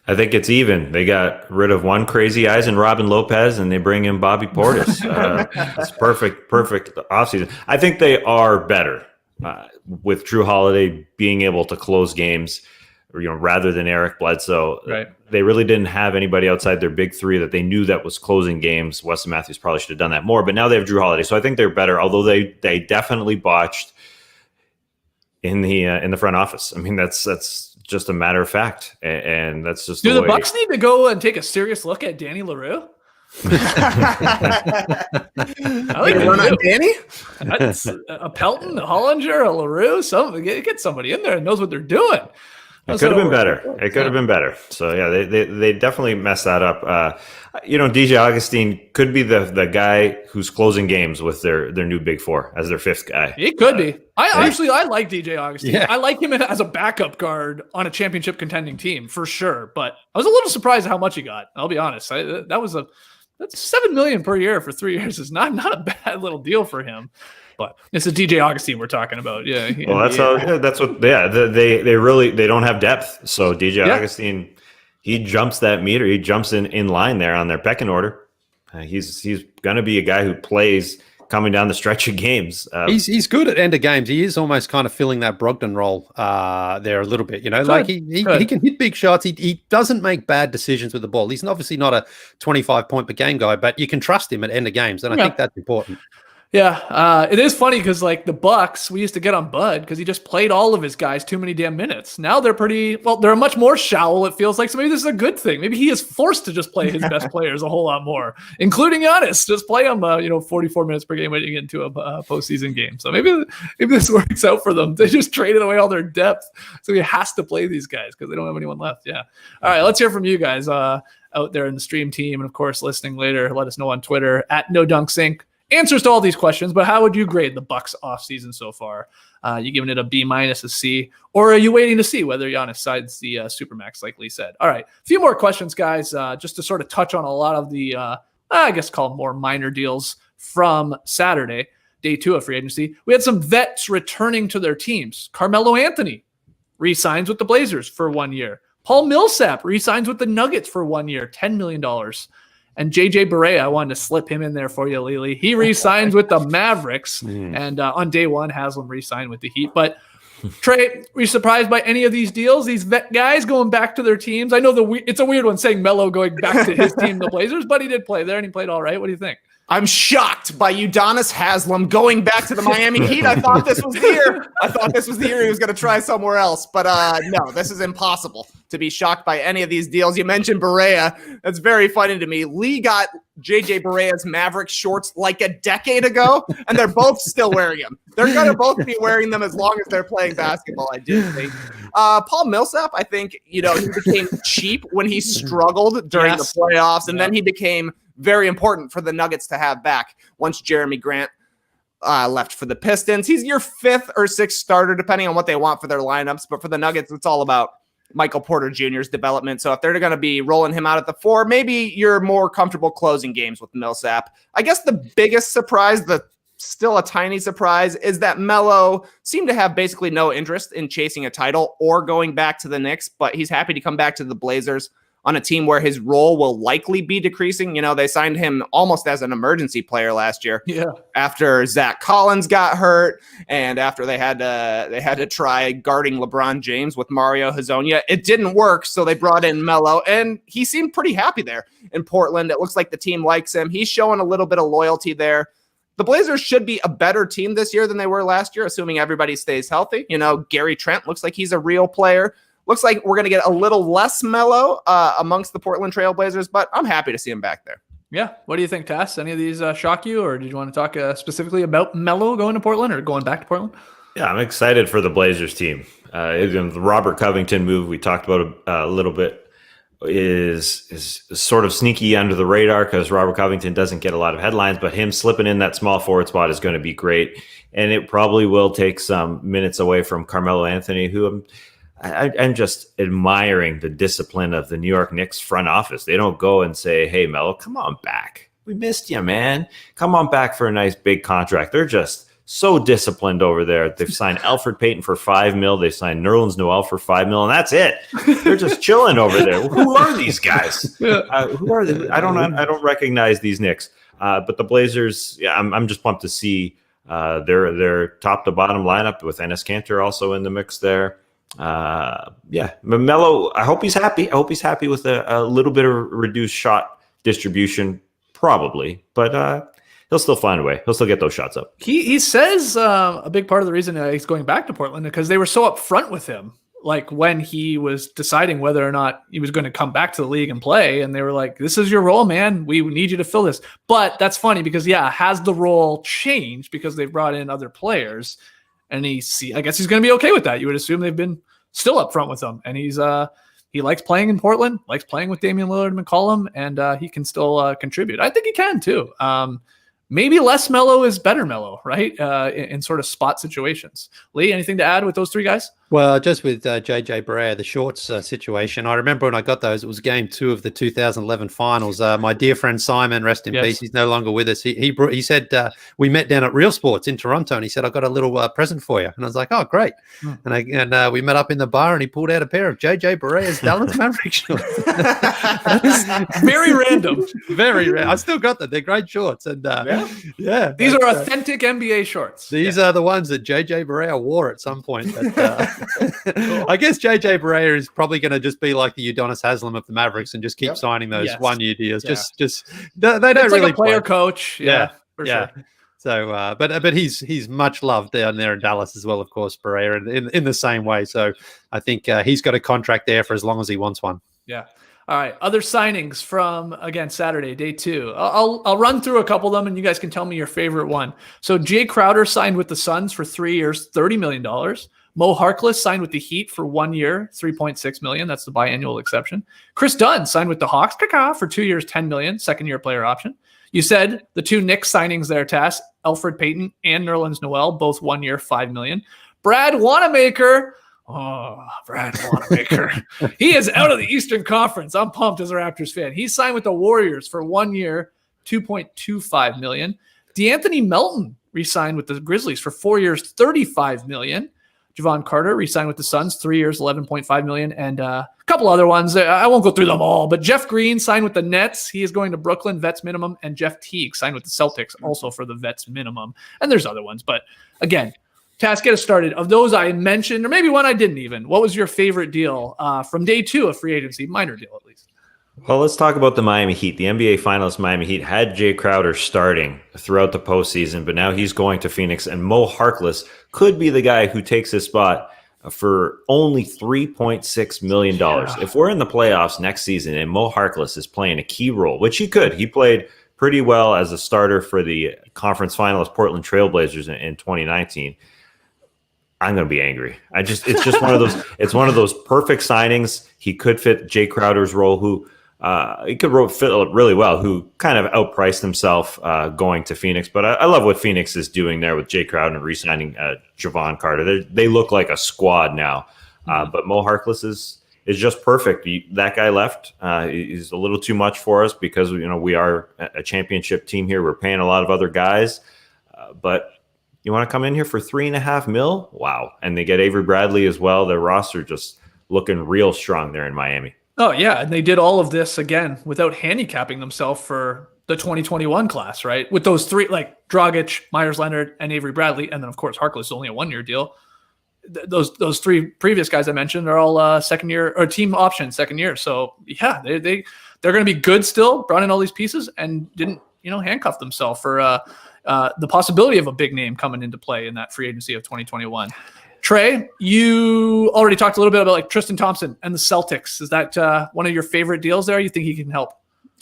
I think it's even. They got rid of one crazy eyes in Robin Lopez, and they bring in Bobby Portis. It's perfect offseason. I think they are better with Drew Holiday being able to close games, rather than Eric Bledsoe. Right. They really didn't have anybody outside their big three that they knew that was closing games. Weston Matthews probably should have done that more, but now they have Drew Holiday. So I think they're better, although they definitely botched in the front office. I mean, that's just a matter of fact. And that's just the Bucks need to go and take a serious look at Danny LaRue? I like run on Danny? A Pelton, a Hollinger, a LaRue, get somebody in there that knows what they're doing. It could have been better. It could have been better. So yeah, they definitely messed that up. DJ Augustine could be the guy who's closing games with their new big four as their fifth guy. He could be. I like DJ Augustine. Yeah. I like him as a backup guard on a championship contending team for sure. But I was a little surprised at how much he got. I'll be honest. That's $7 million per year for 3 years is not a bad little deal for him. But it's a DJ Augustine we're talking about. Yeah. Well, they don't have depth. So DJ Augustine, he jumps that meter. He jumps in line there on their pecking order. He's going to be a guy who plays coming down the stretch of games. He's good at end of games. He is almost kind of filling that Brogdon role there a little bit. He can hit big shots. He doesn't make bad decisions with the ball. He's obviously not a 25-point per game guy, but you can trust him at end of games, and I think that's important. Yeah, it is funny because like the Bucks, we used to get on Bud because he just played all of his guys too many damn minutes. Now they're they're much more shallow, it feels like. So maybe this is a good thing. Maybe he is forced to just play his best players a whole lot more, including Giannis. Just play him, 44 minutes per game when you get into a postseason game. So maybe this works out for them. They just traded away all their depth, so he has to play these guys because they don't have anyone left. Yeah. All right, let's hear from you guys out there in the stream team, and of course, listening later. Let us know on Twitter at NoDunkSync. Answers to all these questions, but how would you grade the Bucks offseason so far? You giving it a B-, a C, or are you waiting to see whether Giannis signs the Supermax, like Lee said? All right, a few more questions, guys, just to sort of touch on a lot of the, I guess call them more minor deals from Saturday, day 2 of free agency. We had some vets returning to their teams. Carmelo Anthony re-signs with the Blazers for 1 year. Paul Millsap re-signs with the Nuggets for 1 year, $10 million. And JJ Barea, I wanted to slip him in there for you, Lily. He re-signs with the Mavericks. And on day 1, Haslam re-signed with the Heat. But Trey, were you surprised by any of these deals? These vet guys going back to their teams? I know it's a weird one saying Melo going back to his team, the Blazers, but he did play there and he played all right. What do you think? I'm shocked by Udonis Haslam going back to the Miami Heat. I thought this was the year. I thought this was the year he was going to try somewhere else. But no, this is impossible to be shocked by any of these deals. You mentioned Barea. That's very funny to me. Lee got JJ Barea's Maverick shorts like a decade ago, and they're both still wearing them. They're going to both be wearing them as long as they're playing basketball, I do think. Paul Millsap, I think, he became cheap when he struggled during the playoffs, and then he became very important for the Nuggets to have back once Jeremy Grant left for the Pistons. He's your 5th or 6th starter, depending on what they want for their lineups. But for the Nuggets, it's all about Michael Porter Jr.'s development. So if they're going to be rolling him out at the 4, maybe you're more comfortable closing games with Millsap. I guess the biggest surprise, still a tiny surprise, is that Melo seemed to have basically no interest in chasing a title or going back to the Knicks, but he's happy to come back to the Blazers on a team where his role will likely be decreasing. They signed him almost as an emergency player last year. Yeah. After Zach Collins got hurt and after they had to try guarding LeBron James with Mario Hezonja. It didn't work, so they brought in Melo, and he seemed pretty happy there in Portland. It looks like the team likes him. He's showing a little bit of loyalty there. The Blazers should be a better team this year than they were last year, assuming everybody stays healthy. Gary Trent looks like he's a real player. Looks like we're going to get a little less Melo amongst the Portland Trail Blazers, but I'm happy to see him back there. Yeah. What do you think, Tass? Any of these shock you, or did you want to talk specifically about Melo going to Portland or going back to Portland? Yeah, I'm excited for the Blazers team. The Robert Covington move we talked about a little bit is sort of sneaky under the radar because Robert Covington doesn't get a lot of headlines, but him slipping in that small forward spot is going to be great. And it probably will take some minutes away from Carmelo Anthony, who I'm just admiring the discipline of the New York Knicks front office. They don't go and say, hey, Melo, come on back. We missed you, man. Come on back for a nice big contract. They're just so disciplined over there. They've signed Alfred Payton for $5 million. They signed Nerlens Noel for $5 million, and that's it. They're just chilling over there. Who are these guys? Who are they? I don't recognize these Knicks. But the Blazers, I'm just pumped to see their top to bottom lineup with Enes Kanter also in the mix there. Melo, I hope he's happy. I hope he's happy with a little bit of reduced shot distribution, probably, but he'll still find a way. He'll still get those shots up. He says a big part of the reason he's going back to Portland because they were so upfront with him, like when he was deciding whether or not he was going to come back to the league and play, and they were like, "This is your role, man. We need you to fill this." But that's funny because has the role changed because they've brought in other players? And I guess he's going to be okay with that. You would assume they've been still up front with him. And he likes playing in Portland, likes playing with Damian Lillard and McCollum, and he can still contribute. I think he can too. Maybe less Melo is better Melo, right? In sort of spot situations. Lee, anything to add with those 3 guys? Well, just with JJ Barea, the shorts situation, I remember when I got those, it was game 2 of the 2011 finals. My dear friend Simon, rest in peace, he's no longer with us. He said, we met down at Real Sports in Toronto, and he said, I got a little present for you. And I was like, oh, great. And we met up in the bar, and he pulled out a pair of JJ Barea's Dallas Maverick shorts. Very random. Very random. I still got them. They're great shorts. And these are authentic NBA shorts. These are the ones that JJ Barea wore at some point. But, I guess JJ Barea is probably going to just be like the Udonis Haslam of the Mavericks and just keep signing those 1-year deals. Just they don't it's really like a player coach. For sure. So, but he's much loved down there in Dallas as well, of course, Pereira, in the same way. So I think he's got a contract there for as long as he wants one. Yeah. All right. Other signings from, again, Saturday, day 2. I'll run through a couple of them, and you guys can tell me your favorite one. So Jay Crowder signed with the Suns for 3 years, $30 million. Mo Harkless signed with the Heat for 1 year, $3.6 million. That's the biannual exception. Chris Dunn signed with the Hawks for 2 years, $10 million, second-year player option. You said the 2 Knicks signings there, Tass, Elfrid Payton and Nerlens Noel, both 1 year, $5 million. Brad Wanamaker. Oh, Brad Wanamaker. He is out of the Eastern Conference. I'm pumped as a Raptors fan. He signed with the Warriors for 1 year, $2.25 million. DeAnthony Melton re-signed with the Grizzlies for 4 years, $35 million. Javon Carter re-signed with the Suns, 3 years, $11.5 million. And a couple other ones. I won't go through them all, but Jeff Green signed with the Nets. He is going to Brooklyn, vets minimum. And Jeff Teague signed with the Celtics, also for the vets minimum. And there's other ones. But again, Tass, get us started. Of those I mentioned, or maybe one I didn't even, what was your favorite deal from day 2 of free agency? Minor deal, at least. Well, let's talk about the Miami Heat. The NBA Finals Miami Heat had Jay Crowder starting throughout the postseason, but now he's going to Phoenix, and Mo Harkless could be the guy who takes his spot for only $3.6 million. Yeah. If we're in the playoffs next season and Mo Harkless is playing a key role, which he could, he played pretty well as a starter for the conference finalist Portland Trailblazers in 2019. I'm going to be angry. It's just one of those. It's one of those perfect signings. He could fit Jay Crowder's role, who he could fit really well. Who kind of outpriced himself going to Phoenix. But I love what Phoenix is doing there with Jay Crowder and re-signing Javon Carter. They look like a squad now. But Mo Harkless is just perfect. That guy left. He's a little too much for us because we are a championship team here. We're paying a lot of other guys, but. You want to come in here for $3.5 million? Wow. And they get Avery Bradley as well. Their roster just looking real strong there in Miami. Oh, yeah. And they did all of this, again, without handicapping themselves for the 2021 class, right? With those 3, like Dragic, Myers Leonard, and Avery Bradley. And then, of course, Harkless is only a 1 year deal. Those 3 previous guys I mentioned are all second year or team option second year. So, yeah, they're going to be good still. Brought in all these pieces and didn't, handcuff themselves for the possibility of a big name coming into play in that free agency of 2021. Trey, you already talked a little bit about like Tristan Thompson and the Celtics. Is that one of your favorite deals there? You think he can help?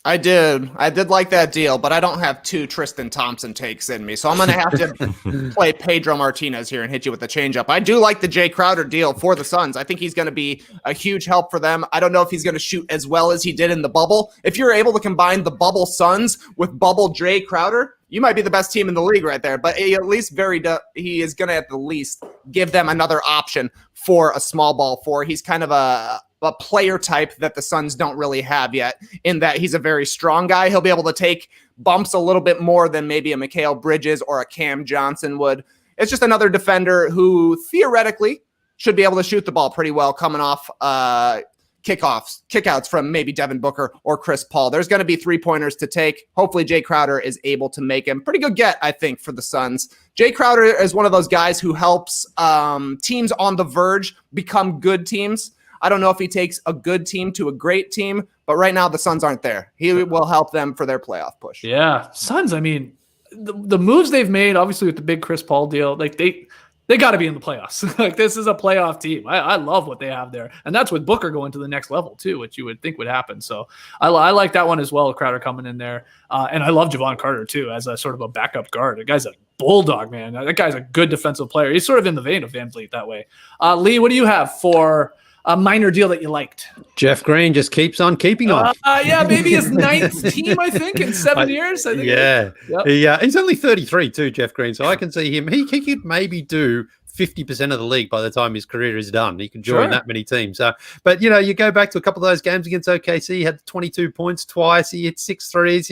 I did like that deal, but I don't have 2 Tristan Thompson takes in me. So I'm going to have to play Pedro Martinez here and hit you with the changeup. I do like the Jay Crowder deal for the Suns. I think he's going to be a huge help for them. I don't know if he's going to shoot as well as he did in the bubble. If you're able to combine the bubble Suns with bubble Jay Crowder, you might be the best team in the league right there. But he is going to at the least give them another option for a small ball 4. He's kind of a player type that the Suns don't really have yet, in that he's a very strong guy. He'll be able to take bumps a little bit more than maybe a Mikal Bridges or a Cam Johnson would. It's just another defender who theoretically should be able to shoot the ball pretty well coming off kickouts from maybe Devin Booker or Chris Paul. There's going to be 3-pointers to take. Hopefully Jay Crowder is able to make him. Pretty good get, I think, for the Suns. Jay Crowder is one of those guys who helps teams on the verge become good teams. I don't know if he takes a good team to a great team, but right now the Suns aren't there. He will help them for their playoff push. Yeah. Suns, I mean, the moves they've made, obviously with the big Chris Paul deal, like they got to be in the playoffs. Like, this is a playoff team. I love what they have there. And that's with Booker going to the next level too, which you would think would happen. So I like that one as well, Crowder coming in there. And I love Javon Carter too, as a sort of a backup guard. The guy's a bulldog, man. That guy's a good defensive player. He's sort of in the vein of VanVleet that way. Lee, what do you have for a minor deal that you liked? Jeff Green just keeps on keeping on. Yeah, maybe his 9th team, I think, in 7 years. I think. Yeah. Yep. He's only 33 too, Jeff Green. So I can see him. He could maybe do 50% of the league by the time his career is done. He can join that many teams. But, you go back to a couple of those games against OKC. He had 22 points twice. He hit 6 threes.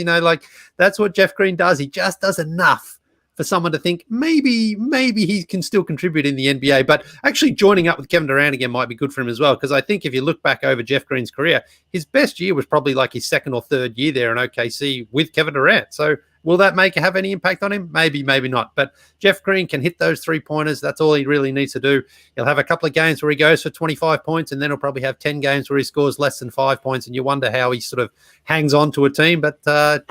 That's what Jeff Green does. He just does enough for someone to think maybe he can still contribute in the NBA. But actually joining up with Kevin Durant again might be good for him as well, because I think if you look back over Jeff Green's career, his best year was probably like his 2nd or 3rd year there in OKC with Kevin Durant. So Will that have any impact on him? Maybe, maybe not. But Jeff Green can hit those 3-pointers. That's all he really needs to do. He'll have a couple of games where he goes for 25 points, and then he'll probably have 10 games where he scores less than 5 points, and you wonder how he sort of hangs on to a team. But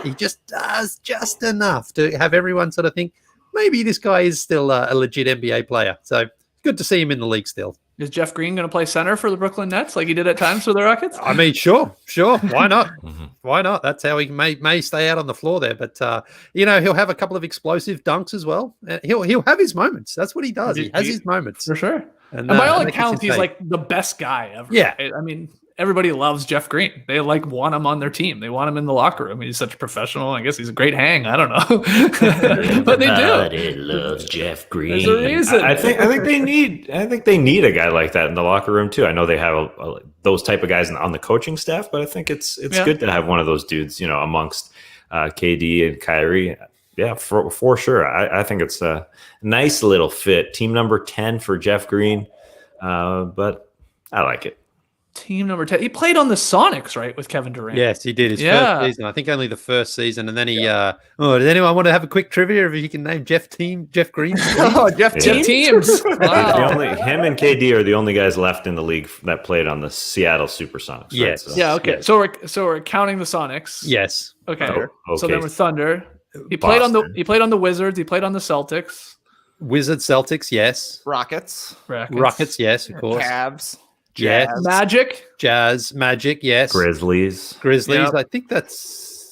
he just does just enough to have everyone sort of think, maybe this guy is still a legit NBA player. So good to see him in the league still. Is Jeff Green going to play center for the Brooklyn Nets like he did at times for the Rockets? I mean, sure. Why not? Why not? That's how he may stay out on the floor there. But, he'll have a couple of explosive dunks as well. He'll have his moments. That's what he does. He has his moments. For sure. And by all accounts, he's like the best guy ever. Yeah. I mean, everybody loves Jeff Green. They want him on their team. They want him in the locker room. He's such a professional. I guess he's a great hang. I don't know, but they do. Everybody loves Jeff Green. There's a reason. I think they need a guy like that in the locker room too. I know they have those type of guys on the coaching staff, but I think it's good to have one of those dudes, amongst KD and Kyrie. Yeah, for sure. I think it's a nice little fit. Team number 10 for Jeff Green, but I like it. Team number 10. He played on the Sonics, right, with Kevin Durant? Yes, he did his first season. I think only the first season. And then he, does anyone want to have a quick trivia if you can name Jeff Green? Jeff Teams. Wow. Him and KD are the only guys left in the league that played on the Seattle Supersonics. Yes. Right? Yeah, okay. So we're counting the Sonics. Yes. Okay. Okay. So then we're Thunder. He played on the Wizards. He played on the Celtics. Wizards, Celtics, yes. Rockets, yes, of course. Cavs, Yes. Magic. Jazz, Magic, yes. Grizzlies. Yep. I think I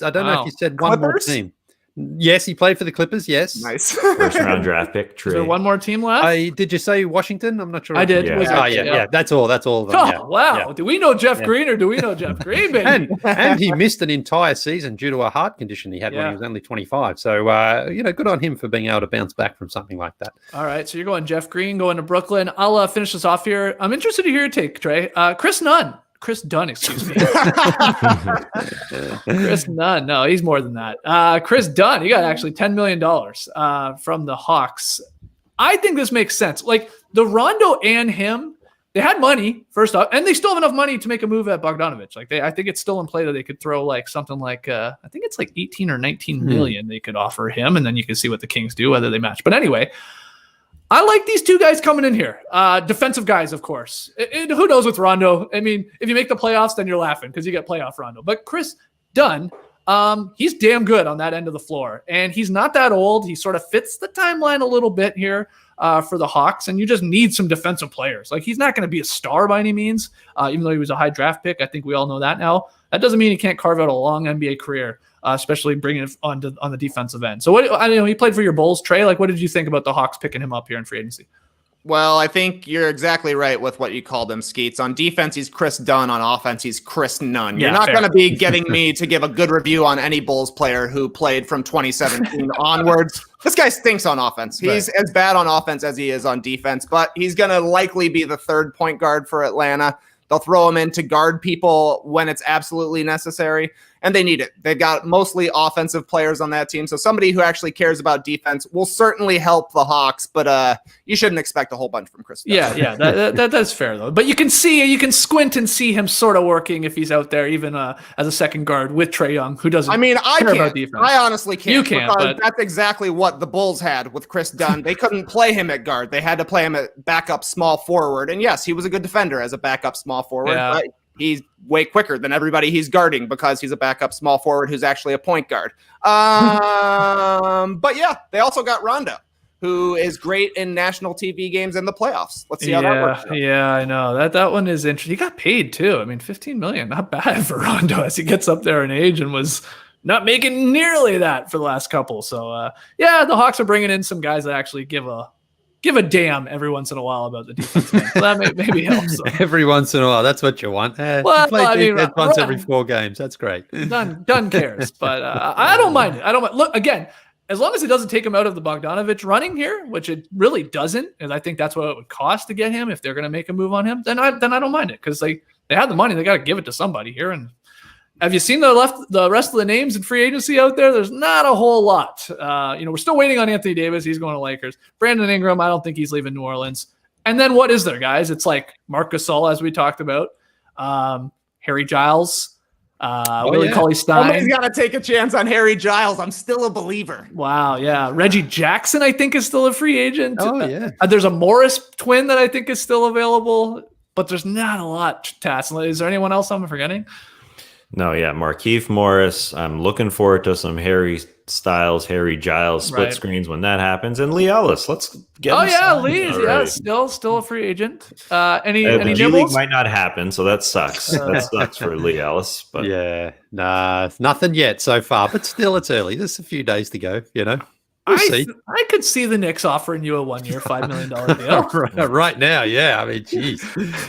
don't know if you said one more team. Yes, he played for the Clippers, yes. Nice. First round draft pick. Is there one more team left? Did you say Washington? I'm not sure. I did. Yeah. Yeah. That's all of them. Oh, yeah. wow. Yeah. Do we know Jeff Green or do we know Jeff Green, baby? and he missed an entire season due to a heart condition he had when he was only 25. So, good on him for being able to bounce back from something like that. All right. So you're going Jeff Green, going to Brooklyn. I'll finish this off here. I'm interested to hear your take, Trey. Chris Dunn, excuse me. Chris Dunn. No, he's more than that. Chris Dunn, he got actually $10 million from the Hawks. I think this makes sense. Like the Rondo and him, they had money first off, and they still have enough money to make a move at Bogdanovich. I think it's still in play that they could throw like something like I think it's like 18 or 19 million they could offer him, and then you can see what the Kings do, whether they match. But anyway, I like these two guys coming in here. Defensive guys, of course. Who knows with Rondo? I mean, if you make the playoffs, then you're laughing because you get playoff Rondo. But Chris Dunn, he's damn good on that end of the floor. And he's not that old. He sort of fits the timeline a little bit here for the Hawks. And you just need some defensive players. Like, he's not going to be a star by any means, even though he was a high draft pick. I think we all know that now. That doesn't mean he can't carve out a long NBA career. Especially bringing it on the defensive end. So he played for your Bulls. Trey, what did you think about the Hawks picking him up here in free agency? Well, I think you're exactly right with what you called him, Skeets. On defense, he's Chris Dunn. On offense, he's Chris Nunn. You're not going to be getting me to give a good review on any Bulls player who played from 2017 onwards. This guy stinks on offense. He's as bad on offense as he is on defense, but he's going to likely be the third point guard for Atlanta. They'll throw him in to guard people when it's absolutely necessary, and they need it. They've got mostly offensive players on that team, so somebody who actually cares about defense will certainly help the Hawks, but you shouldn't expect a whole bunch from Chris. Yeah, that's fair, though. But you can squint and see him sort of working if he's out there, even as a second guard with Trae Young, who doesn't care about defense. I honestly can't. You can't, but that's exactly what the Bulls had with Chris Dunn. They couldn't play him at guard. They had to play him at backup small forward, and yes, he was a good defender as a backup small forward, but he's way quicker than everybody he's guarding because he's a backup small forward who's actually a point guard. But yeah, they also got Rondo, who is great in national TV games and the playoffs. Let's see how that works out. Yeah, I know. That one is interesting. He got paid too. I mean, $15 million, not bad for Rondo as he gets up there in age and was not making nearly that for the last couple. So the Hawks are bringing in some guys that actually give a damn every once in a while about the defense. So that maybe helps. Every once in a while, that's what you want. Once every 4 games. That's great. Dunn cares, but I don't mind it. Look, again, as long as it doesn't take him out of the Bogdanovich running here, which it really doesn't, and I think that's what it would cost to get him if they're going to make a move on him, then I don't mind it because they have the money. They got to give it to somebody here. And have you seen the rest of the names in free agency out there? There's not a whole lot. We're still waiting on Anthony Davis. He's going to Lakers. Brandon Ingram, I don't think he's leaving New Orleans. And then what is there, guys? It's like Marc Gasol, as we talked about, Harry Giles, Willie Cauley-Stein. Somebody's got to take a chance on Harry Giles. I'm still a believer. Wow, yeah. Reggie Jackson, I think, is still a free agent. Oh, yeah. There's a Morris twin that I think is still available, but there's not a lot, Tass. Is there anyone else I'm forgetting? No, yeah, Markieff Morris. I'm looking forward to some Harry Styles, Harry Giles split screens when that happens, and Lee Ellis. Let's get. Oh yeah, Lee, yeah, still a free agent. Any the G League nibbles? might not happen, so that sucks. That sucks for Lee Ellis. But Yeah, nah, nothing yet so far, but still, it's early. There's a few days to go. We'll see. I could see the Knicks offering you a 1-year, $5 million deal. Right now, yeah. I mean, geez,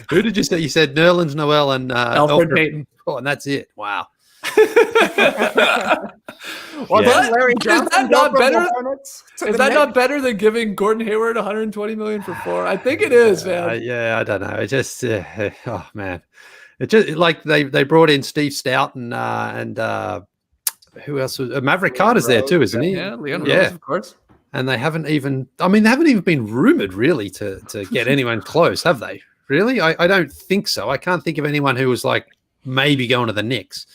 who did you say? You said Nerlens Noel and Alfred Payton. Oh, and that's it. Wow. Well, Yeah. Larry Johnson Is that not better? Is Is that not better than giving Gordon Hayward $120 million for 4? I think it is, man. Yeah, I don't know. It just, oh man, it just like they brought in Steve Stout and who else was Maverick Carter's there too, isn't he? Yeah, Leon Yeah. Rose, of course. And they haven't even been rumored really to get anyone close, have they? Really? I don't think so. I can't think of anyone who was like maybe going to the Knicks.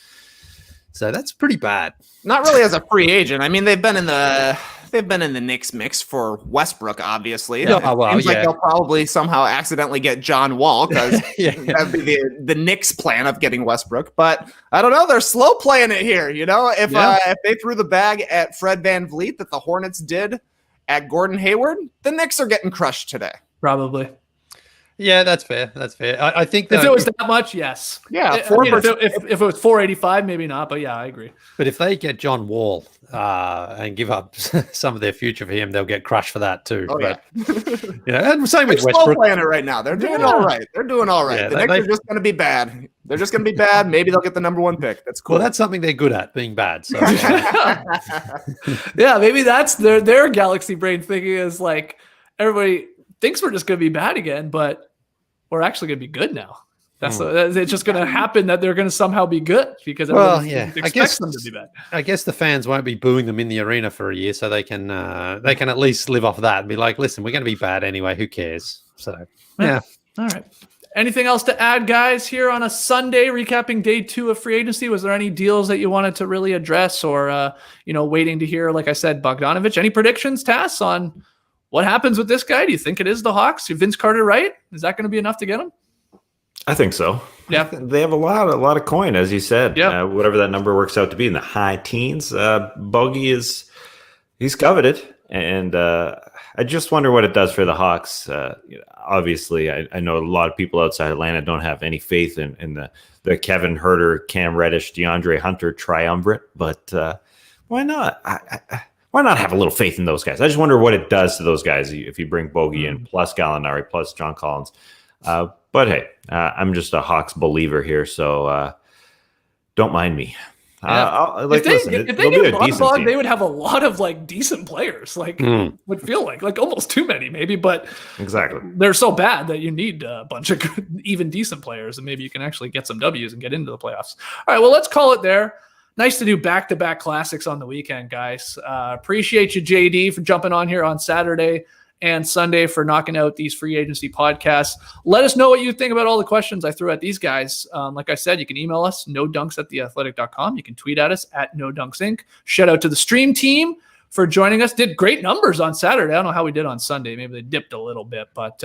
So that's pretty bad. Not really as a free agent. I mean, they've been in the Knicks mix for Westbrook, obviously. Yeah, It well, seems like yeah. they'll probably somehow accidentally get John Wall because Yeah. that'd be the Knicks plan of getting Westbrook. But I don't know. They're slow playing it here. If they threw the bag at Fred VanVleet that the Hornets did at Gordon Hayward, the Knicks are getting crushed today. Probably. Yeah, that's fair. That's fair. I think If that it was that much, yes. Yeah, I mean, if it was 485, maybe not. But yeah, I agree. But if they get John Wall and give up some of their future for him, they'll get crushed for that too. Oh, but, and same They're with slow Westbrook. playing it right now. They're doing all right. They're doing all right. Yeah, The Knicks are just going to be bad. They're just going to be bad. Maybe they'll get the number 1 pick. That's cool. Well, that's something they're good at, being bad. So Yeah, maybe that's their galaxy brain thinking is like everybody thinks we're just going to be bad again, but we're actually going to be good now. It's just going to happen that they're going to somehow be good because everybody expects them to be bad. I guess the fans won't be booing them in the arena for a year, so they can at least live off that and be like, listen, we're going to be bad anyway. Who cares? So yeah. All right. Anything else to add, guys, here on a Sunday recapping day 2 of free agency? Was there any deals that you wanted to really address or, waiting to hear, like I said, Bogdanovich? Any predictions, Tass, on what happens with this guy? Do you think it is the Hawks? Is Vince Carter right? Is that going to be enough to get him? I think so. Yeah. They have a lot of coin, as you said. Yeah. Whatever that number works out to be in the high teens. Bogey he's coveted. And I just wonder what it does for the Hawks. Obviously, I know a lot of people outside Atlanta don't have any faith in the Kevin Huerter, Cam Reddish, DeAndre Hunter triumvirate, but why not? Why not have a little faith in those guys? I just wonder what it does to those guys if you bring Bogey in, plus Gallinari, plus John Collins. But hey, I'm just a Hawks believer here, so don't mind me. Yeah. If they get Bog, they would have a lot of decent players. Would feel like almost too many, maybe. But exactly, they're so bad that you need a bunch of good, even decent players, and maybe you can actually get some W's and get into the playoffs. All right, well, let's call it there. Nice to do back-to-back classics on the weekend, guys. Appreciate you, JD, for jumping on here on Saturday and Sunday for knocking out these free agency podcasts. Let us know what you think about all the questions I threw at these guys. Like I said, you can email us, nodunks@theathletic.com. You can tweet at us at nodunksink. Shout out to the stream team for joining us. Did great numbers on Saturday. I don't know how we did on Sunday. Maybe they dipped a little bit, but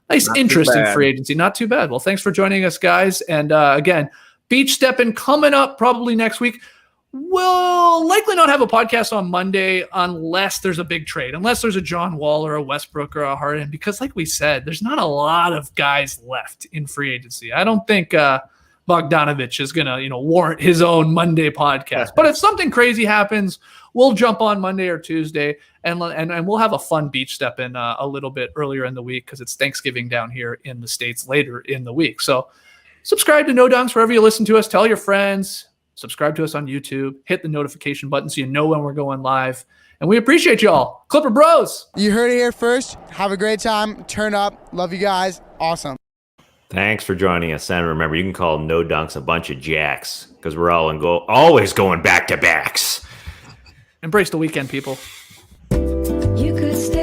nice interest in free agency. Not too bad. Well, thanks for joining us, guys. And again, Beach Steppin' coming up probably next week. We'll likely not have a podcast on Monday unless there's a big trade, unless there's a John Wall or a Westbrook or a Harden, because like we said, there's not a lot of guys left in free agency. I don't think Bogdanovich is going to, warrant his own Monday podcast. But if something crazy happens, we'll jump on Monday or Tuesday and we'll have a fun beach step in a little bit earlier in the week because it's Thanksgiving down here in the States later in the week. So subscribe to No Dunks wherever you listen to us. Tell your friends. Subscribe to us on YouTube. Hit the notification button so you know when we're going live. And we appreciate y'all. Clipper Bros. You heard it here first. Have a great time. Turn up. Love you guys. Awesome. Thanks for joining us. And remember, you can call No Dunks a bunch of jacks because we're always going back to backs. Embrace the weekend, people. You could stay